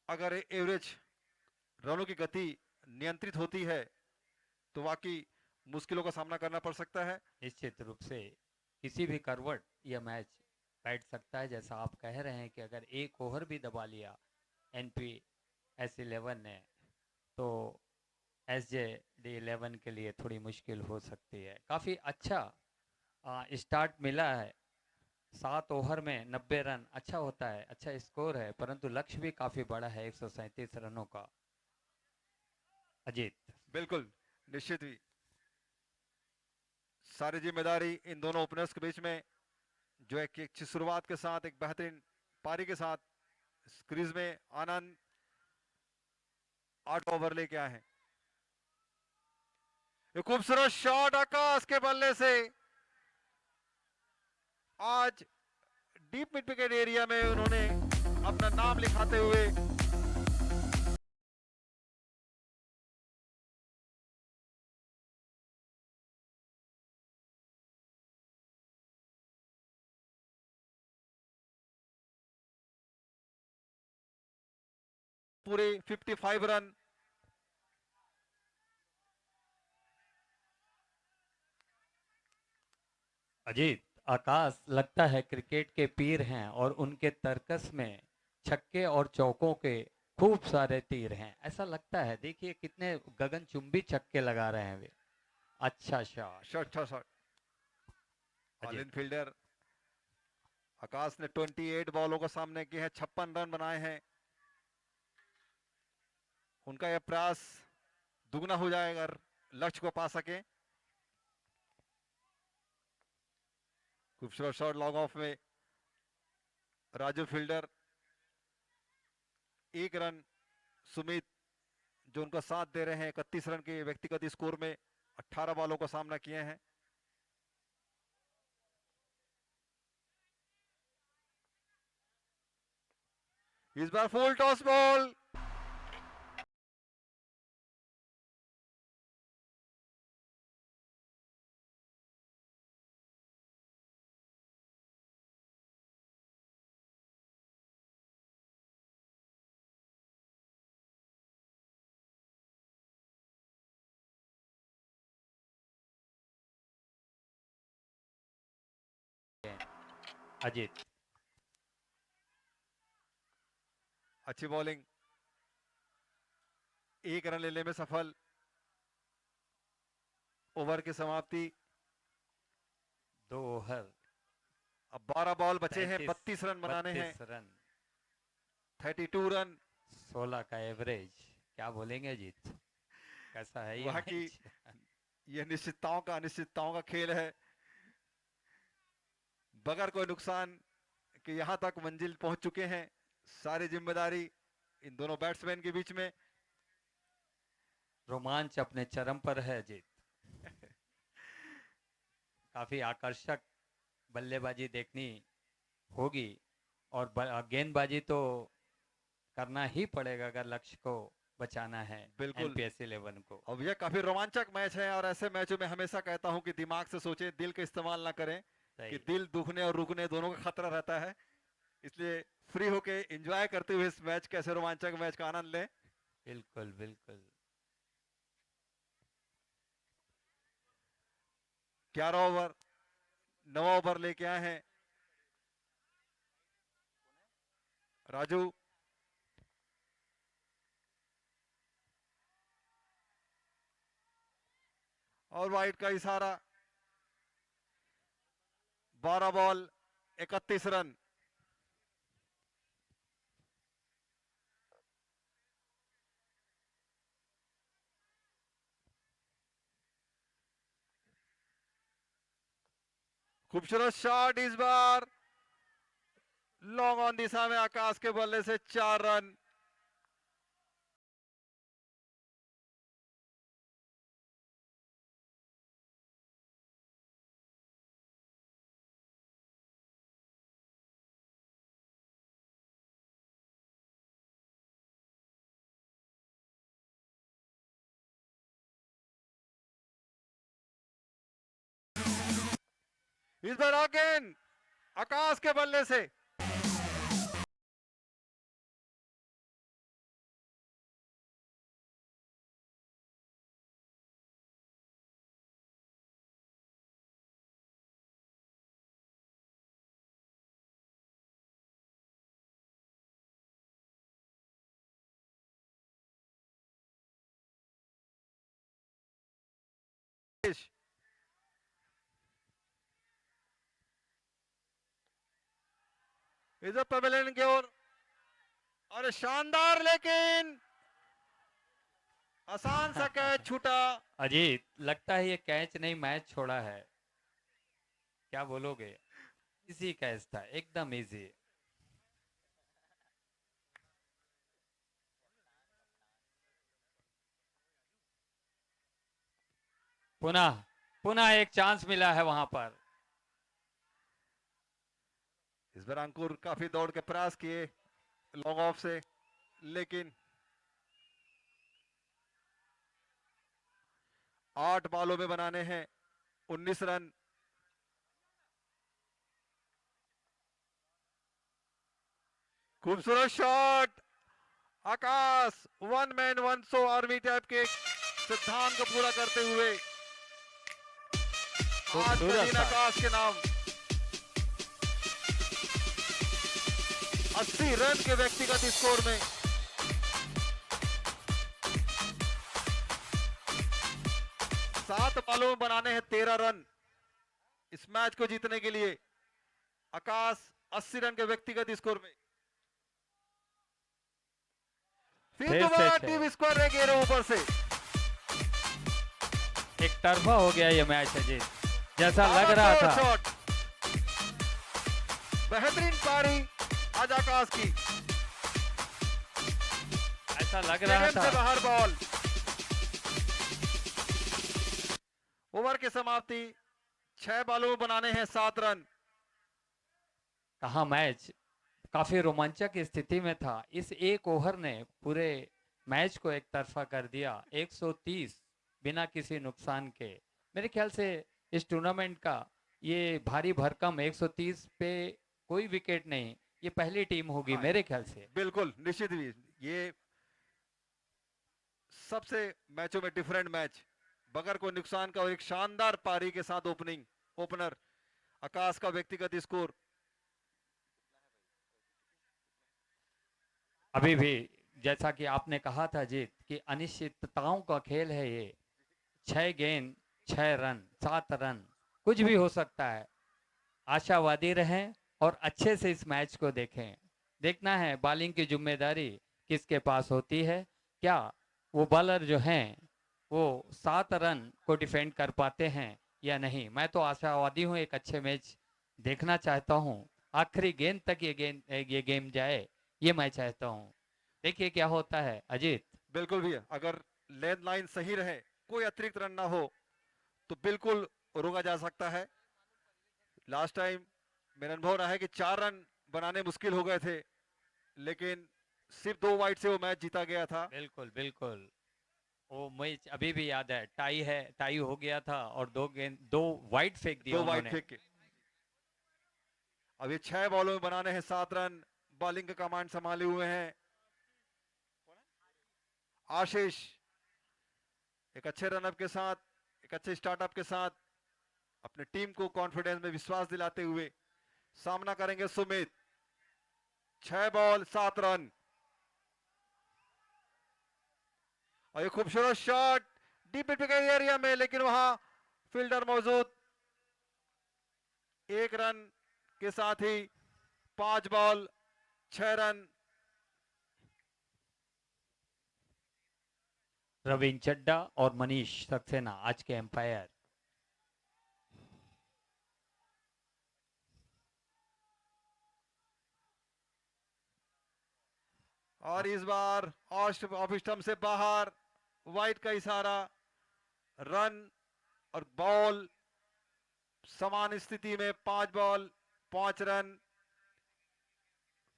अगर एवरेज रनों की गति नियंत्रित होती है तो वाकई मुश्किलों का सामना करना पड़ सकता है। निश्चित रूप से किसी भी करवट यह मैच बैठ सकता है। जैसा आप कह रहे हैं कि अगर एक ओवर भी दबा लिया NPS11 ने, तो SJD11 के लिए थोड़ी मुश्किल हो सकती है। काफ़ी अच्छा स्टार्ट मिला है। 7 ओवर में 90 रन अच्छा होता है, अच्छा स्कोर है, परंतु लक्ष्य भी काफ़ी बड़ा है 137 रनों का। अजीत बिल्कुल निश्चित ही सारी जिम्मेदारी इन दोनों ओपनर्स के बीच में, जो एक अच्छी शुरुआत के साथ एक बेहतरीन पारी के साथ क्रीज में आनंद 8 ओवर लेके आए हैं। एक खूबसूरत शॉट आकाश के बल्ले से। आज डीप मिड विकेट एरिया में उन्होंने अपना नाम लिखाते हुए पूरे 55 रन अजीत, आकाश लगता है क्रिकेट के पीर हैं और उनके तर्कस में छक्के और चौकों के खूब सारे तीर हैं, ऐसा लगता है। देखिए कितने गगनचुंबी छक्के लगा रहे हैं वे। अच्छा shot. Shot shot shot. All Ajit, in fielder Akash ने 28 बॉलों को सामने किए हैं, 56 रन बनाए हैं। उनका यह प्रयास दुगना हो जाएगा अगर लक्ष्य को पा सके। खूबसूरत शॉट लॉन्ग ऑफ में, राजू फील्डर। 1 रन सुमित जो उनका साथ दे रहे हैं 31 रन के व्यक्तिगत स्कोर में 18 बॉलों को सामना किए हैं। इस बार फुल टॉस बॉल, अजीत, अच्छी बॉलिंग, 1 रन लेने में सफल। ओवर की समाप्ति। 2 ओवर, अब 12 बॉल बचे हैं, 33 32 रन बनाने हैं। 32 रन, 32 रन। 16 का एवरेज। क्या बोलेंगे अजीत, कैसा है ये वहां की मैच? यह अनिश्चितताओं का खेल है। बगैर कोई नुकसान कि यहां तक मंजिल पहुंच चुके हैं। सारी जिम्मेदारी इन दोनों बैट्समैन के बीच में। रोमांच अपने चरम पर है अजीत। काफी आकर्षक बल्लेबाजी देखनी होगी और गेंदबाजी तो करना ही पड़ेगा अगर लक्ष्य को बचाना है बिल्कुल। एनपीएस 11 को। अब यह काफी रोमांचक मैच है और ऐसे मैचों में हमेशा कहता हूं कि दिमाग से सोचें, दिल का इस्तेमाल ना करें कि सही, दिल दुखने और रुकने दोनों का खतरा रहता है। इसलिए फ्री होके एंजॉय करते हुए इस मैच कैसे रोमांचक मैच का आनंद लें। बिल्कुल बिल्कुल। 11 ओवर 9 ओवर लेके आए हैं राजू। और वाइड का इशारा। 12 बॉल 31 रन। खूबसूरत शॉट इस बार लॉन्ग ऑन दिशा में, आकाश के बल्ले से 4 रन। इस बार अगेन आकाश के बल्ले से इधर पवेलियन की ओर और शानदार लेकिन आसान सा कैच छूटा। अजीत, लगता है ये कैच नहीं मैच छोड़ा है, क्या बोलोगे? इजी कैच था, एकदम इजी। पुनः पुनः एक चांस मिला है वहां पर। इस बार अंकुर काफी दौड़ के प्रयास किए लॉन्ग ऑफ से, लेकिन 8 बॉलों में बनाने हैं 19 रन। खूबसूरत शॉट आकाश, 1 मैन 1 शो आर्मी टाइप के सिद्धांत को पूरा करते हुए आज का खूबसूरत दिन था। आकाश के नाम 80 रन के व्यक्तिगत स्कोर में 7 बॉलों में बनाने हैं 13 रन इस मैच को जीतने के लिए। आकाश 80 रन के व्यक्तिगत स्कोर में फिर फिर से दोबारा छह। टीम स्कोर रह गए ऊपर से। एक तरफा हो गया ये मैच अजीत, जैसा लग रहा ताबड़तोड़ था। शॉट, बेहतरीन पारी आज आकाश की। ऐसा लग रहा स्टेडियम से था। बाहर बॉल। ओवर की समाप्ति 6 बॉलों में बनाने हैं 7 रन। कहा मैच काफी रोमांचक स्थिति में था। इस एक ओवर ने पूरे मैच को एक तरफा कर दिया। 130 बिना किसी नुकसान के। मेरे ख्याल से इस टूर्नामेंट का ये भारी भरकम 130 पे कोई विकेट नहीं, ये पहली टीम होगी हाँ, मेरे ख्याल से। बिल्कुल निश्चित भी ये सबसे मैचों में डिफरेंट मैच, बगैर कोई नुकसान का और एक शानदार पारी के साथ ओपनर आकाश का व्यक्तिगत स्कोर। अभी भी जैसा कि आपने कहा था जीत कि अनिश्चितताओं का खेल है ये। 6 गेंद 6 रन 7 रन, कुछ भी हो सकता है। आशावादी रहें और अच्छे से इस मैच को देखें। देखना है बॉलिंग की जिम्मेदारी किसके पास होती है। क्या वो बॉलर जो हैं वो 7 रन को डिफेंड कर पाते हैं या नहीं। मैं तो आशावादी हूँ, एक अच्छे मैच देखना चाहता हूँ। आखिरी गेंद तक ये गेम जाए, ये मैं चाहता हूँ। देखिए क्या होता है अजीत। बिल्कुल भी अगर लेंथ लाइन सही रहे, कोई अतिरिक्त रन ना हो तो बिल्कुल रोका जा सकता है। लास्ट टाइम मेरा अनुभव रहा है कि 4 रन बनाने मुश्किल हो गए थे, लेकिन सिर्फ 2 वाइड से वो मैच जीता गया था। बिल्कुल बिल्कुल, वो मैच अभी भी याद है। टाई है, टाई हो गया था और 2 वाइड फेंक दिया 2 वाइड उन्होंने। फेंक के अब ये 6 बॉलों में बनाने हैं 7 रन। बॉलिंग का कमांड संभाले हुए हैं आशीष। एक अच्छे रनअप के साथ, एक अच्छे स्टार्टअप के साथ अपने टीम को कॉन्फिडेंस में विश्वास दिलाते हुए सामना करेंगे सुमित। 6 बॉल 7 रन और ये खूबसूरत shot deep mid wicket area में, लेकिन वहां फील्डर मौजूद। 1 रन के साथ ही 5 बॉल 6 रन। रविंद्र चड्डा और मनीष सक्सेना आज के एम्पायर। और इस बार ऑफ स्टंप से बाहर, वाइड का इशारा। रन और बॉल समान स्थिति में, 5 बॉल 5 रन।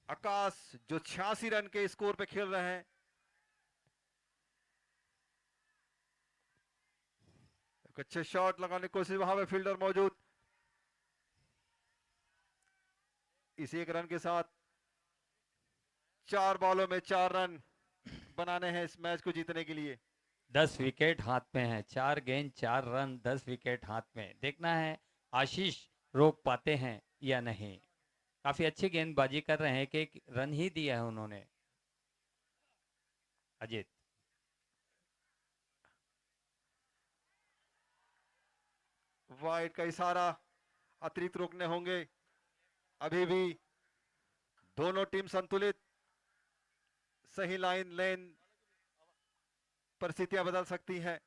आकाश जो 86 रन के स्कोर पे खेल रहे हैं। एक अच्छे शॉट लगाने की कोशिश, वहां पे फील्डर मौजूद। इस 1 रन के साथ 4 बॉलों में 4 रन बनाने हैं इस मैच को जीतने के लिए। 10 विकेट हाथ में है। 4 गेंद 4 रन, 10 विकेट हाथ में। देखना है आशीष रोक पाते हैं या नहीं। काफी अच्छी गेंदबाजी कर रहे हैं, एक रन ही दिया है उन्होंने अजीत। वाइड का इशारा, अतिरिक्त रोकने होंगे। अभी भी दोनों टीम संतुलित, सही लाइन लेन, परिस्थितियां बदल सकती हैं।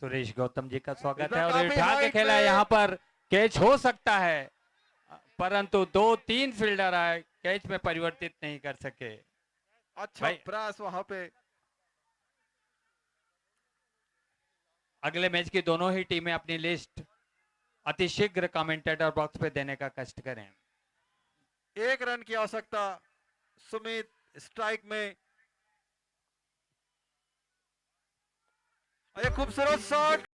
सुरेश गौतम जी का स्वागत इसमें है। और काफी उठा के हाइट खेला है, पे- यहाँ पर कैच हो सकता है, परंतु 2-3 फील्डर आए, कैच में परिवर्तित नहीं कर सके। अच्छा भाई प्रयास वहां पे। अगले मैच की दोनों ही टीमें अपनी लिस्ट अतिशीघ्र कमेंटेटर बॉक्स पे देने का कष्ट करें। 1 रन की आवश्यकता, सुमित स्ट्राइक में। और ये खूबसूरत शॉट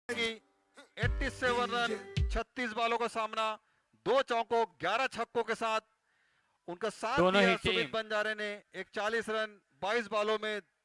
87 रन 36 बालों का सामना, 2 चौकों 11 छक्कों के साथ उनका साथ दोनों दिया ही सुमित टीम बंजारे ने। एक 40 रन 22 बालों में